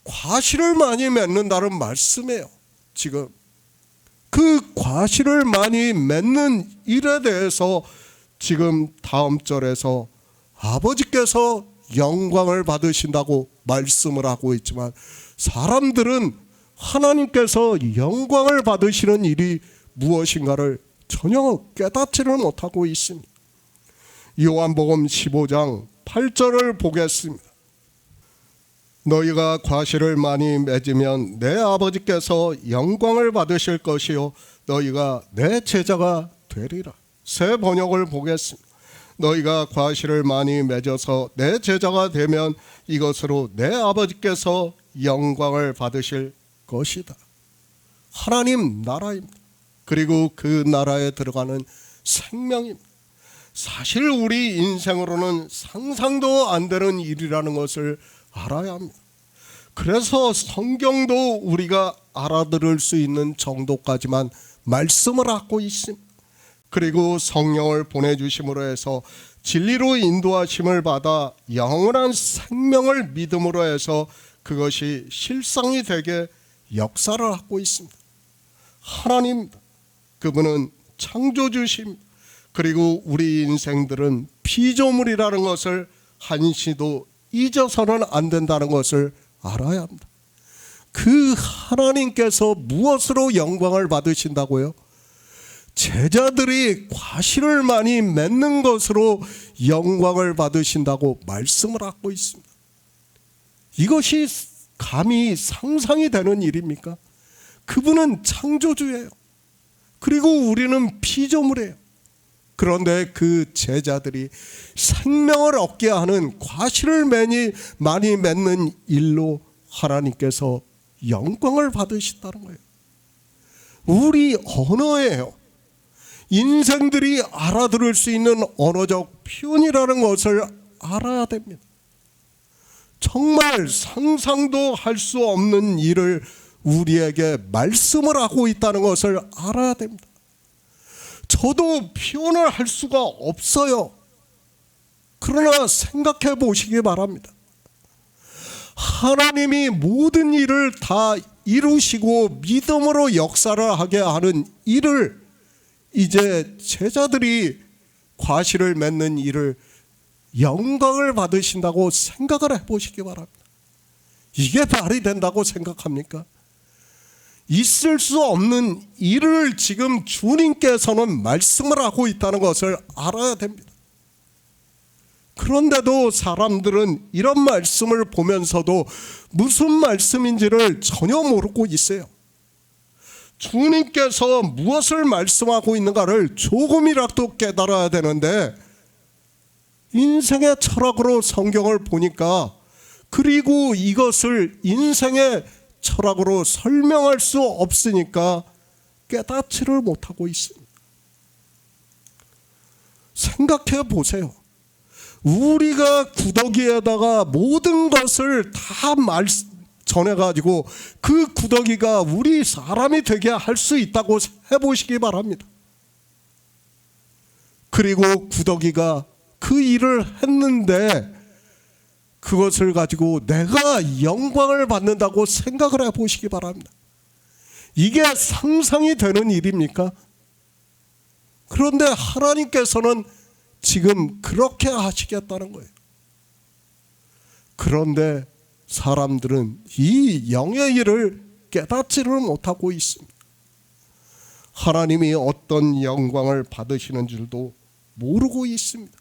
과실을 많이 맺는다는 말씀이에요. 지금 그 과실을 많이 맺는 일에 대해서 지금 다음 절에서 아버지께서 영광을 받으신다고 말씀을 하고 있지만 사람들은 하나님께서 영광을 받으시는 일이 무엇인가를 전혀 깨닫지를 못하고 있습니다. 요한복음 15장 8절을 보겠습니다. 너희가 과실을 많이 맺으면 내 아버지께서 영광을 받으실 것이요 너희가 내 제자가 되리라. 새 번역을 보겠습니다. 너희가 과실을 많이 맺어서 내 제자가 되면 이것으로 내 아버지께서 영광을 받으실 것이다. 하나님 나라입니다. 그리고 그 나라에 들어가는 생명입니다. 사실 우리 인생으로는 상상도 안 되는 일이라는 것을 알아야 합니다. 그래서 성경도 우리가 알아들을 수 있는 정도까지만 말씀을 하고 있습니다. 그리고 성령을 보내주심으로 해서 진리로 인도하심을 받아 영원한 생명을 믿음으로 해서 그것이 실상이 되게 역사를 하고 있습니다. 하나님 그분은 창조주십니다. 그리고 우리 인생들은 피조물이라는 것을 한시도 잊어서는 안 된다는 것을 알아야 합니다. 그 하나님께서 무엇으로 영광을 받으신다고요? 제자들이 과실을 많이 맺는 것으로 영광을 받으신다고 말씀을 하고 있습니다. 이것이 감히 상상이 되는 일입니까? 그분은 창조주예요. 그리고 우리는 피조물이에요. 그런데 그 제자들이 생명을 얻게 하는 과실을 많이 맺는 일로 하나님께서 영광을 받으신다는 거예요. 우리 언어예요. 인생들이 알아들을 수 있는 언어적 표현이라는 것을 알아야 됩니다. 정말 상상도 할 수 없는 일을 우리에게 말씀을 하고 있다는 것을 알아야 됩니다. 저도 표현을 할 수가 없어요. 그러나 생각해 보시기 바랍니다. 하나님이 모든 일을 다 이루시고 믿음으로 역사를 하게 하는 일을 이제 제자들이 과실을 맺는 일을 영광을 받으신다고 생각을 해보시기 바랍니다. 이게 말이 된다고 생각합니까? 있을 수 없는 일을 지금 주님께서는 말씀을 하고 있다는 것을 알아야 됩니다. 그런데도 사람들은 이런 말씀을 보면서도 무슨 말씀인지를 전혀 모르고 있어요. 주님께서 무엇을 말씀하고 있는가를 조금이라도 깨달아야 되는데 인생의 철학으로 성경을 보니까 그리고 이것을 인생의 철학으로 설명할 수 없으니까 깨닫지를 못하고 있습니다. 생각해 보세요. 우리가 구더기에다가 모든 것을 다 전해가지고 그 구더기가 우리 사람이 되게 할 수 있다고 해보시기 바랍니다. 그리고 구더기가 그 일을 했는데 그것을 가지고 내가 영광을 받는다고 생각을 해보시기 바랍니다. 이게 상상이 되는 일입니까? 그런데 하나님께서는 지금 그렇게 하시겠다는 거예요. 그런데 사람들은 이 영의 일을 깨닫지를 못하고 있습니다. 하나님이 어떤 영광을 받으시는 줄도 모르고 있습니다.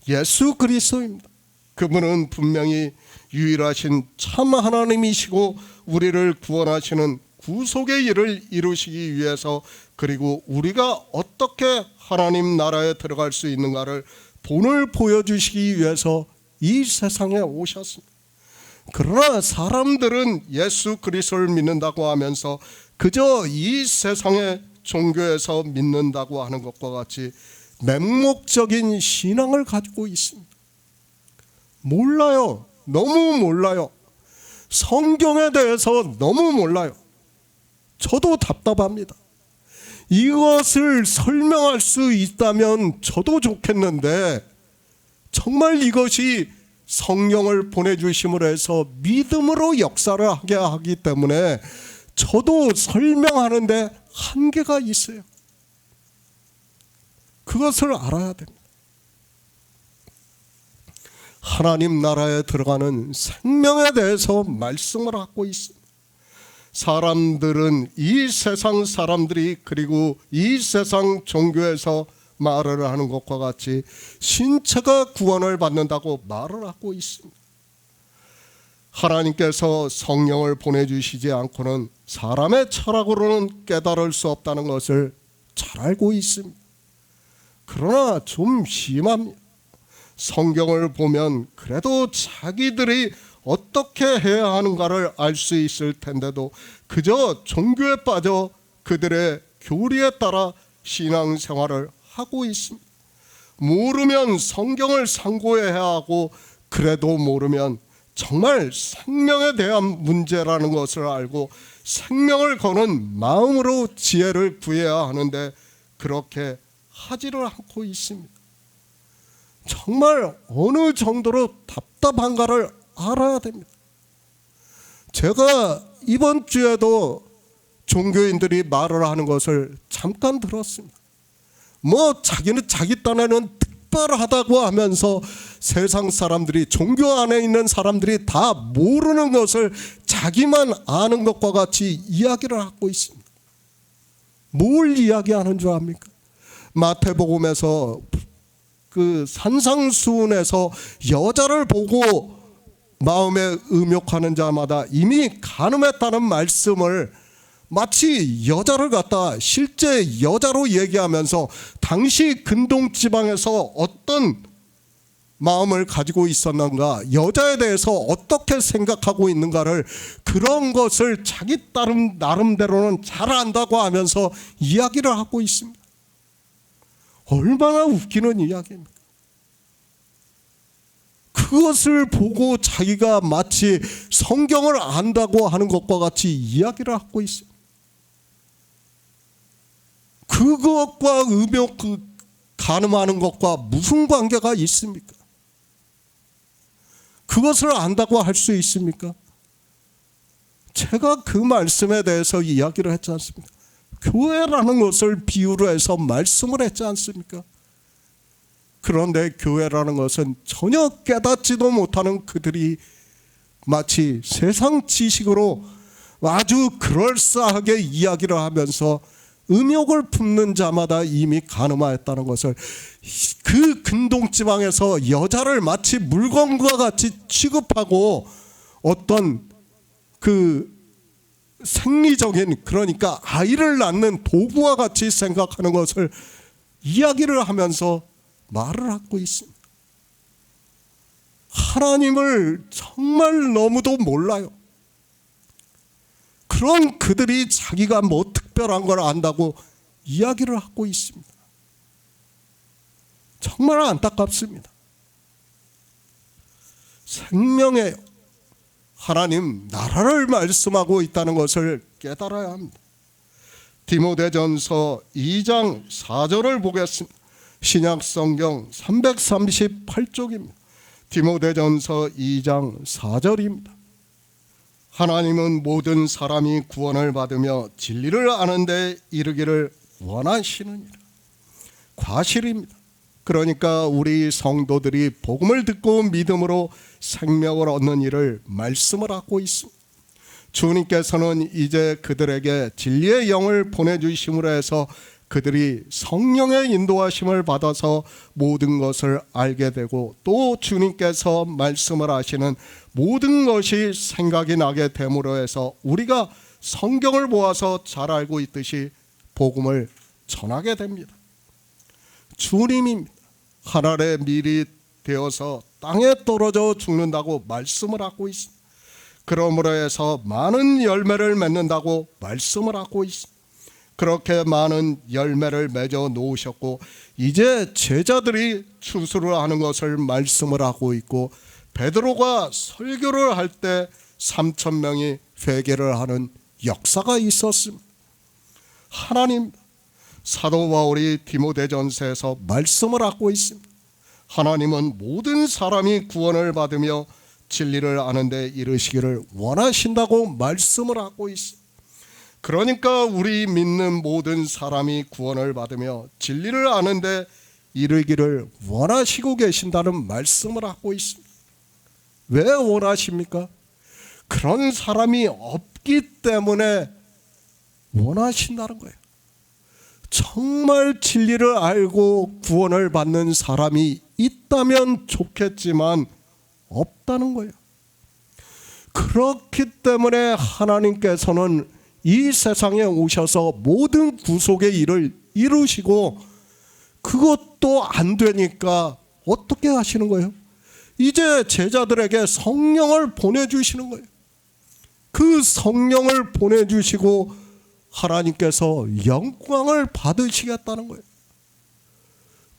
예수 그리스도입니다. 그분은 분명히 유일하신 참 하나님이시고 우리를 구원하시는 구속의 일을 이루시기 위해서 그리고 우리가 어떻게 하나님 나라에 들어갈 수 있는가를 본을 보여주시기 위해서 이 세상에 오셨습니다. 그러나 사람들은 예수 그리스도를 믿는다고 하면서 그저 이 세상의 종교에서 믿는다고 하는 것과 같이 맹목적인 신앙을 가지고 있습니다. 몰라요. 너무 몰라요. 성경에 대해서 너무 몰라요. 저도 답답합니다. 이것을 설명할 수 있다면 저도 좋겠는데 정말 이것이 성령을 보내주심으로 해서 믿음으로 역사를 하게 하기 때문에 저도 설명하는데 한계가 있어요. 그것을 알아야 됩니다. 하나님 나라에 들어가는 생명에 대해서 말씀을 하고 있습니다. 사람들은 이 세상 사람들이 그리고 이 세상 종교에서 말을 하는 것과 같이 신체가 구원을 받는다고 말을 하고 있습니다. 하나님께서 성령을 보내주시지 않고는 사람의 철학으로는 깨달을 수 없다는 것을 잘 알고 있습니다. 그러나 좀 심합니다. 성경을 보면 그래도 자기들이 어떻게 해야 하는가를 알 수 있을 텐데도 그저 종교에 빠져 그들의 교리에 따라 신앙생활을 하고 있습니다. 모르면 성경을 상고해야 하고 그래도 모르면 정말 생명에 대한 문제라는 것을 알고 생명을 거는 마음으로 지혜를 구해야 하는데 그렇게 하지를 않고 있습니다. 정말 어느 정도로 답답한가를 알아야 됩니다. 제가 이번 주에도 종교인들이 말을 하는 것을 잠깐 들었습니다. 자기는 자기 딴에는 특별하다고 하면서 세상 사람들이 종교 안에 있는 사람들이 다 모르는 것을 자기만 아는 것과 같이 이야기를 하고 있습니다. 뭘 이야기하는 줄 압니까? 마태복음에서 그 산상수훈에서 여자를 보고 마음에 음욕하는 자마다 이미 간음했다는 말씀을 마치 여자를 갖다 실제 여자로 얘기하면서 당시 근동지방에서 어떤 마음을 가지고 있었는가, 여자에 대해서 어떻게 생각하고 있는가를, 그런 것을 자기 나름대로는 잘 안다고 하면서 이야기를 하고 있습니다. 얼마나 웃기는 이야기입니까? 그것을 보고 자기가 마치 성경을 안다고 하는 것과 같이 이야기를 하고 있습니다. 그것과 음욕 가늠하는 것과 무슨 관계가 있습니까? 그것을 안다고 할 수 있습니까? 제가 그 말씀에 대해서 이야기를 했지 않습니까? 교회라는 것을 비유로 해서 말씀을 했지 않습니까? 그런데 교회라는 것은 전혀 깨닫지도 못하는 그들이 마치 세상 지식으로 아주 그럴싸하게 이야기를 하면서 음욕을 품는 자마다 이미 간음하였다는 것을, 그 근동지방에서 여자를 마치 물건과 같이 취급하고 어떤 그 생리적인, 그러니까 아이를 낳는 도구와 같이 생각하는 것을 이야기를 하면서 말을 하고 있습니다. 하나님을 정말 너무도 몰라요. 그런 그들이 자기가 뭐 특별한 걸 안다고 이야기를 하고 있습니다. 정말 안타깝습니다. 생명의 하나님 나라를 말씀하고 있다는 것을 깨달아야 합니다. 디모데전서 2장 4절을 보겠습니다. 신약성경 338쪽입니다. 디모데전서 2장 4절입니다. 하나님은 모든 사람이 구원을 받으며 진리를 아는 데 이르기를 원하시느니라. 과실입니다. 그러니까 우리 성도들이 복음을 듣고 믿음으로 생명을 얻는 일을 말씀을 하고 있습니다. 주님께서는 이제 그들에게 진리의 영을 보내주심으로 해서 그들이 성령의 인도하심을 받아서 모든 것을 알게 되고, 또 주님께서 말씀을 하시는 모든 것이 생각이 나게 됨으로 해서 우리가 성경을 보아서 잘 알고 있듯이 복음을 전하게 됩니다. 주님입니다. 하늘의 밀이 되어서 땅에 떨어져 죽는다고 말씀을 하고 있습니다. 그러므로 해서 많은 열매를 맺는다고 말씀을 하고 있습니다. 그렇게 많은 열매를 맺어 놓으셨고, 이제 제자들이 추수를 하는 것을 말씀을 하고 있고, 베드로가 설교를 할 때 3,000명이 회개를 하는 역사가 있었습니다. 하나님, 사도 바울이 디모데전서에서 말씀을 하고 있습니다. 하나님은 모든 사람이 구원을 받으며 진리를 아는 데 이르시기를 원하신다고 말씀을 하고 있습니다. 그러니까 우리 믿는 모든 사람이 구원을 받으며 진리를 아는 데 이르기를 원하시고 계신다는 말씀을 하고 있습니다. 왜 원하십니까? 그런 사람이 없기 때문에 원하신다는 거예요. 정말 진리를 알고 구원을 받는 사람이 있다면 좋겠지만 없다는 거예요. 그렇기 때문에 하나님께서는 이 세상에 오셔서 모든 구속의 일을 이루시고, 그것도 안 되니까 어떻게 하시는 거예요? 이제 제자들에게 성령을 보내주시는 거예요. 그 성령을 보내주시고 하나님께서 영광을 받으시겠다는 거예요.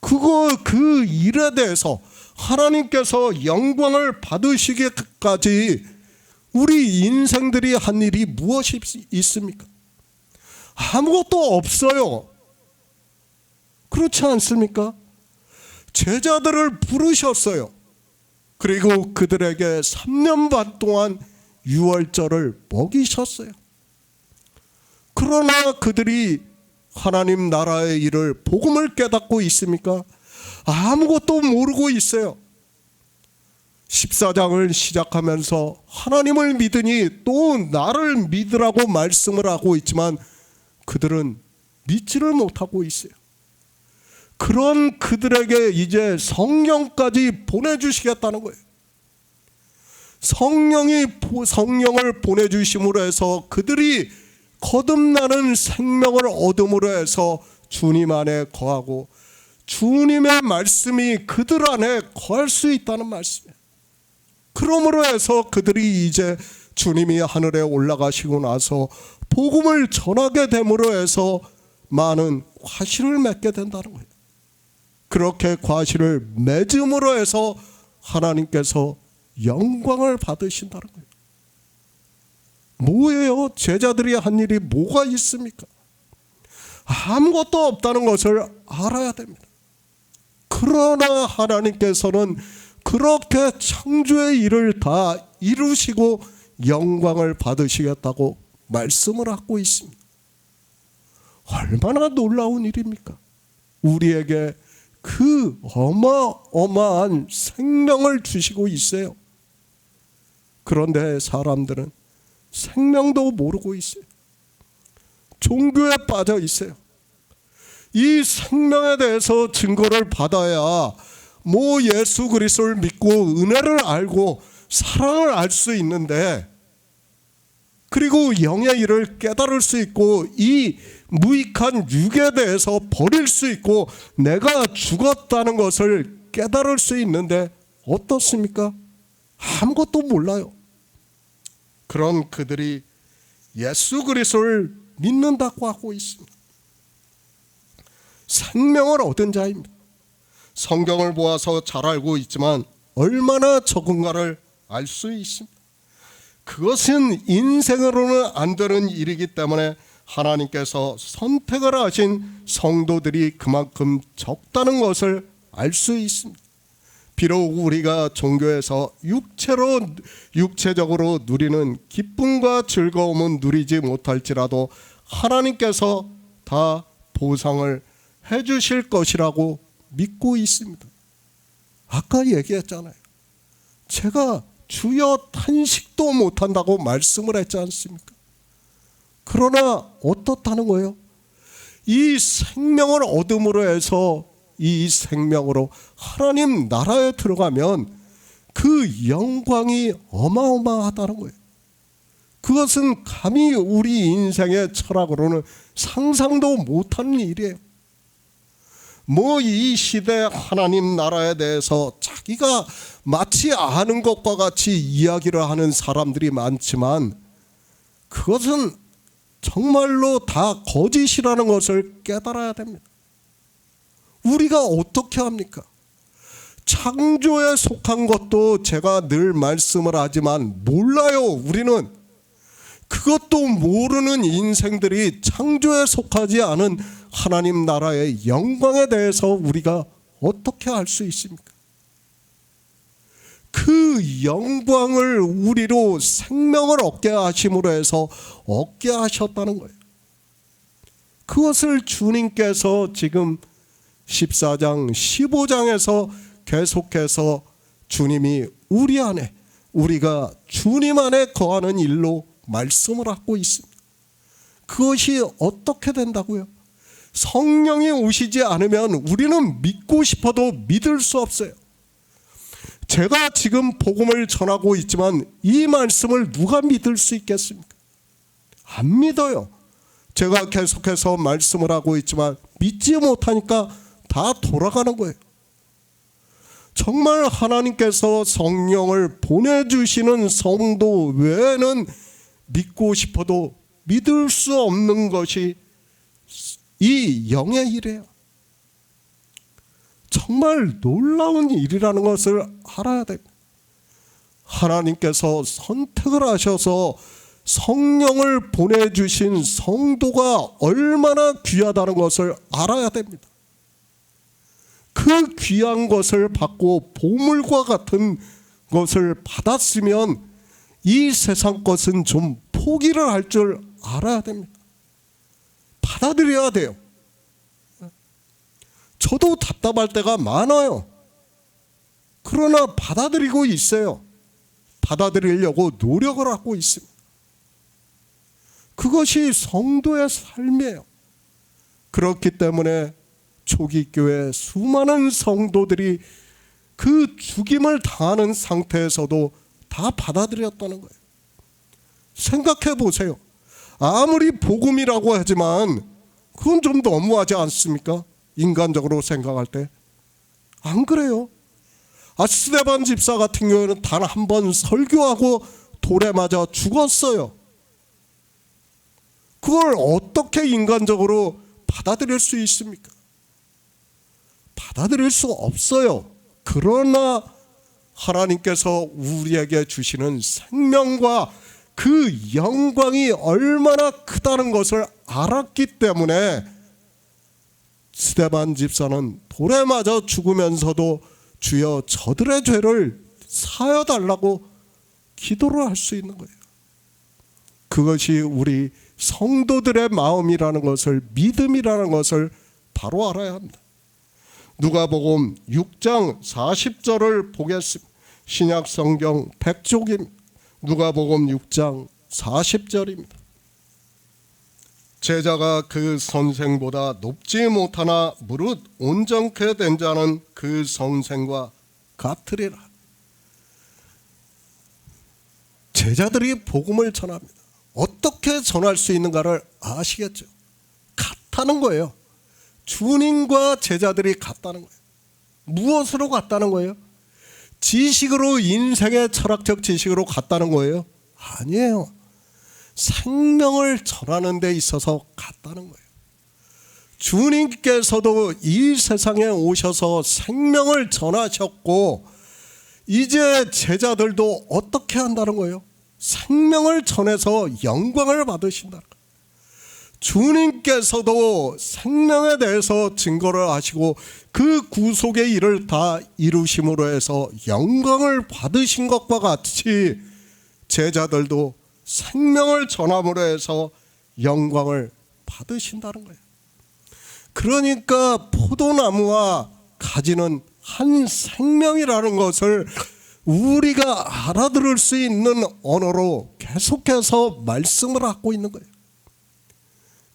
그 일에 대해서 하나님께서 영광을 받으시기까지 우리 인생들이 한 일이 무엇이 있습니까? 아무것도 없어요. 그렇지 않습니까? 제자들을 부르셨어요. 그리고 그들에게 3년 반 동안 유월절을 먹이셨어요. 그러나 그들이 하나님 나라의 일을, 복음을 깨닫고 있습니까? 아무것도 모르고 있어요. 14장을 시작하면서 하나님을 믿으니 또 나를 믿으라고 말씀을 하고 있지만 그들은 믿지를 못하고 있어요. 그런 그들에게 이제 성령까지 보내주시겠다는 거예요. 성령을 보내주심으로 해서 그들이 거듭나는 생명을 얻음으로 해서 주님 안에 거하고 주님의 말씀이 그들 안에 거할 수 있다는 말씀이에요. 그러므로 해서 그들이 이제 주님이 하늘에 올라가시고 나서 복음을 전하게 됨으로 해서 많은 과실을 맺게 된다는 거예요. 그렇게 과실을 맺음으로 해서 하나님께서 영광을 받으신다는 거예요. 뭐예요? 제자들이 한 일이 뭐가 있습니까? 아무것도 없다는 것을 알아야 됩니다. 그러나 하나님께서는 그렇게 창조의 일을 다 이루시고 영광을 받으시겠다고 말씀을 하고 있습니다. 얼마나 놀라운 일입니까? 우리에게 그 어마어마한 생명을 주시고 있어요. 그런데 사람들은 생명도 모르고 있어요. 종교에 빠져 있어요. 이 생명에 대해서 증거를 받아야 뭐 예수 그리스도를 믿고 은혜를 알고 사랑을 알 수 있는데, 그리고 영의 일을 깨달을 수 있고 이 무익한 육에 대해서 버릴 수 있고 내가 죽었다는 것을 깨달을 수 있는데 어떻습니까? 아무것도 몰라요. 그런 그들이 예수 그리스도를 믿는다고 하고 있습니다. 생명을 얻은 자입니다. 성경을 보아서 잘 알고 있지만 얼마나 적은가를 알 수 있습니다. 그것은 인생으로는 안 되는 일이기 때문에 하나님께서 선택을 하신 성도들이 그만큼 적다는 것을 알 수 있습니다. 비록 우리가 종교에서 육체적으로 누리는 기쁨과 즐거움은 누리지 못할지라도 하나님께서 다 보상을 해주실 것이라고 믿고 있습니다. 아까 얘기했잖아요. 제가 주여 탄식도 못한다고 말씀을 했지 않습니까? 그러나 어떻다는 거예요? 이 생명을 얻음으로 해서 이 생명으로 하나님 나라에 들어가면 그 영광이 어마어마하다는 거예요. 그것은 감히 우리 인생의 철학으로는 상상도 못하는 일이에요. 뭐 이 시대 하나님 나라에 대해서 자기가 마치 아는 것과 같이 이야기를 하는 사람들이 많지만 그것은 정말로 다 거짓이라는 것을 깨달아야 됩니다. 우리가 어떻게 합니까? 창조에 속한 것도 제가 늘 말씀을 하지만 몰라요. 우리는 그것도 모르는 인생들이 창조에 속하지 않은 하나님 나라의 영광에 대해서 우리가 어떻게 알 수 있습니까? 그 영광을 우리로 생명을 얻게 하심으로 해서 얻게 하셨다는 거예요. 그것을 주님께서 지금 14장 15장에서 계속해서 주님이 우리 안에, 우리가 주님 안에 거하는 일로 말씀을 하고 있습니다. 그것이 어떻게 된다고요? 성령이 오시지 않으면 우리는 믿고 싶어도 믿을 수 없어요. 제가 지금 복음을 전하고 있지만 이 말씀을 누가 믿을 수 있겠습니까? 안 믿어요. 제가 계속해서 말씀을 하고 있지만 믿지 못하니까 다 돌아가는 거예요. 정말 하나님께서 성령을 보내주시는 성도 외에는 믿고 싶어도 믿을 수 없는 것이 이 영의 일이에요. 정말 놀라운 일이라는 것을 알아야 됩니다. 하나님께서 선택을 하셔서 성령을 보내주신 성도가 얼마나 귀하다는 것을 알아야 됩니다. 그 귀한 것을 받고 보물과 같은 것을 받았으면 이 세상 것은 좀 포기를 할 줄 알아야 됩니다. 받아들여야 돼요. 저도 답답할 때가 많아요. 그러나 받아들이고 있어요. 받아들이려고 노력을 하고 있습니다. 그것이 성도의 삶이에요. 그렇기 때문에 초기 교회 수많은 성도들이 그 죽임을 당하는 상태에서도 다 받아들였다는 거예요. 생각해 보세요. 아무리 복음이라고 하지만 그건 좀 너무하지 않습니까? 인간적으로 생각할 때. 안 그래요? 스데반 집사 같은 경우에는 단 한 번 설교하고 돌에 맞아 죽었어요. 그걸 어떻게 인간적으로 받아들일 수 있습니까? 받아들일 수 없어요. 그러나 하나님께서 우리에게 주시는 생명과 그 영광이 얼마나 크다는 것을 알았기 때문에 스데반 집사는 돌에 맞아 죽으면서도 주여 저들의 죄를 사여 달라고 기도를 할 수 있는 거예요. 그것이 우리 성도들의 마음이라는 것을, 믿음이라는 것을 바로 알아야 합니다. 누가복음 6장 40절을 보겠습니다. 신약 성경 100쪽입니다. 누가복음 6장 40절입니다. 제자가 그 선생보다 높지 못하나 무릇 온전케 된 자는 그 선생과 같으리라. 제자들이 복음을 전합니다. 어떻게 전할 수 있는가를 아시겠죠? 같다는 거예요. 주님과 제자들이 같다는 거예요. 무엇으로 같다는 거예요? 지식으로, 인생의 철학적 지식으로 같다는 거예요? 아니에요. 생명을 전하는 데 있어서 같다는 거예요. 주님께서도 이 세상에 오셔서 생명을 전하셨고 이제 제자들도 어떻게 한다는 거예요? 생명을 전해서 영광을 받으신다는 거예요. 주님께서도 생명에 대해서 증거를 하시고 그 구속의 일을 다 이루심으로 해서 영광을 받으신 것과 같이 제자들도 생명을 전함으로 해서 영광을 받으신다는 거예요. 그러니까 포도나무와 가지는 한 생명이라는 것을 우리가 알아들을 수 있는 언어로 계속해서 말씀을 하고 있는 거예요.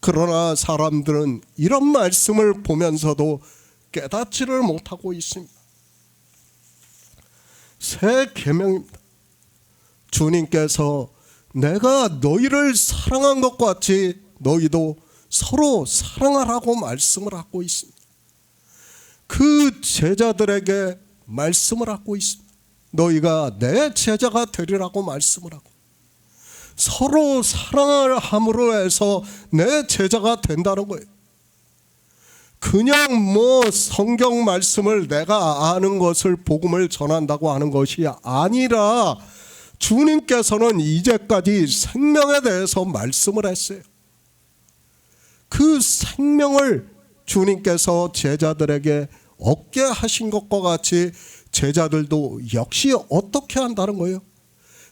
그러나 사람들은 이런 말씀을 보면서도 깨닫지를 못하고 있습니다. 새 계명입니다. 주님께서 내가 너희를 사랑한 것 같이 너희도 서로 사랑하라고 말씀을 하고 있습니다. 그 제자들에게 말씀을 하고 있습니다. 너희가 내 제자가 되리라고 말씀을 하고 서로 사랑을 함으로 해서 내 제자가 된다는 거예요. 그냥 성경 말씀을 내가 아는 것을 복음을 전한다고 하는 것이 아니라 주님께서는 이제까지 생명에 대해서 말씀을 했어요. 그 생명을 주님께서 제자들에게 얻게 하신 것과 같이 제자들도 역시 어떻게 한다는 거예요?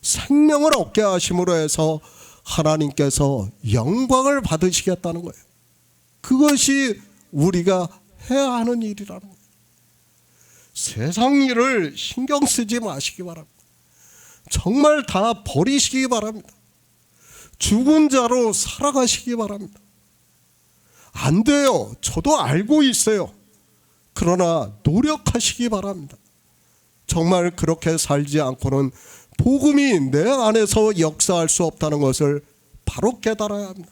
생명을 얻게 하심으로 해서 하나님께서 영광을 받으시겠다는 거예요. 그것이 우리가 해야 하는 일이라는 거예요. 세상 일을 신경 쓰지 마시기 바랍니다. 정말 다 버리시기 바랍니다. 죽은 자로 살아가시기 바랍니다. 안 돼요. 저도 알고 있어요. 그러나 노력하시기 바랍니다. 정말 그렇게 살지 않고는 복음이 내 안에서 역사할 수 없다는 것을 바로 깨달아야 합니다.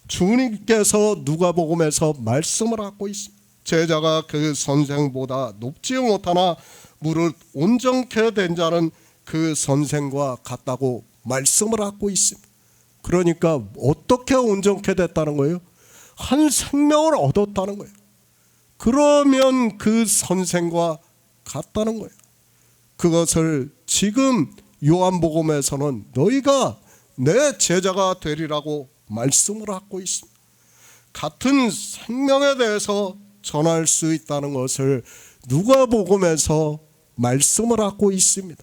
주님께서 누가복음에서 말씀을 하고 있습니다. 제자가 그 선생보다 높지 못하나 무릇 온전케 된 자는 그 선생과 같다고 말씀을 하고 있습니다. 그러니까 어떻게 온전케 됐다는 거예요? 한 생명을 얻었다는 거예요. 그러면 그 선생과 같다는 거예요. 그것을 지금 요한복음에서는 너희가 내 제자가 되리라고 말씀을 하고 있습니다. 같은 생명에 대해서 전할 수 있다는 것을 누가복음에서 말씀을 하고 있습니다.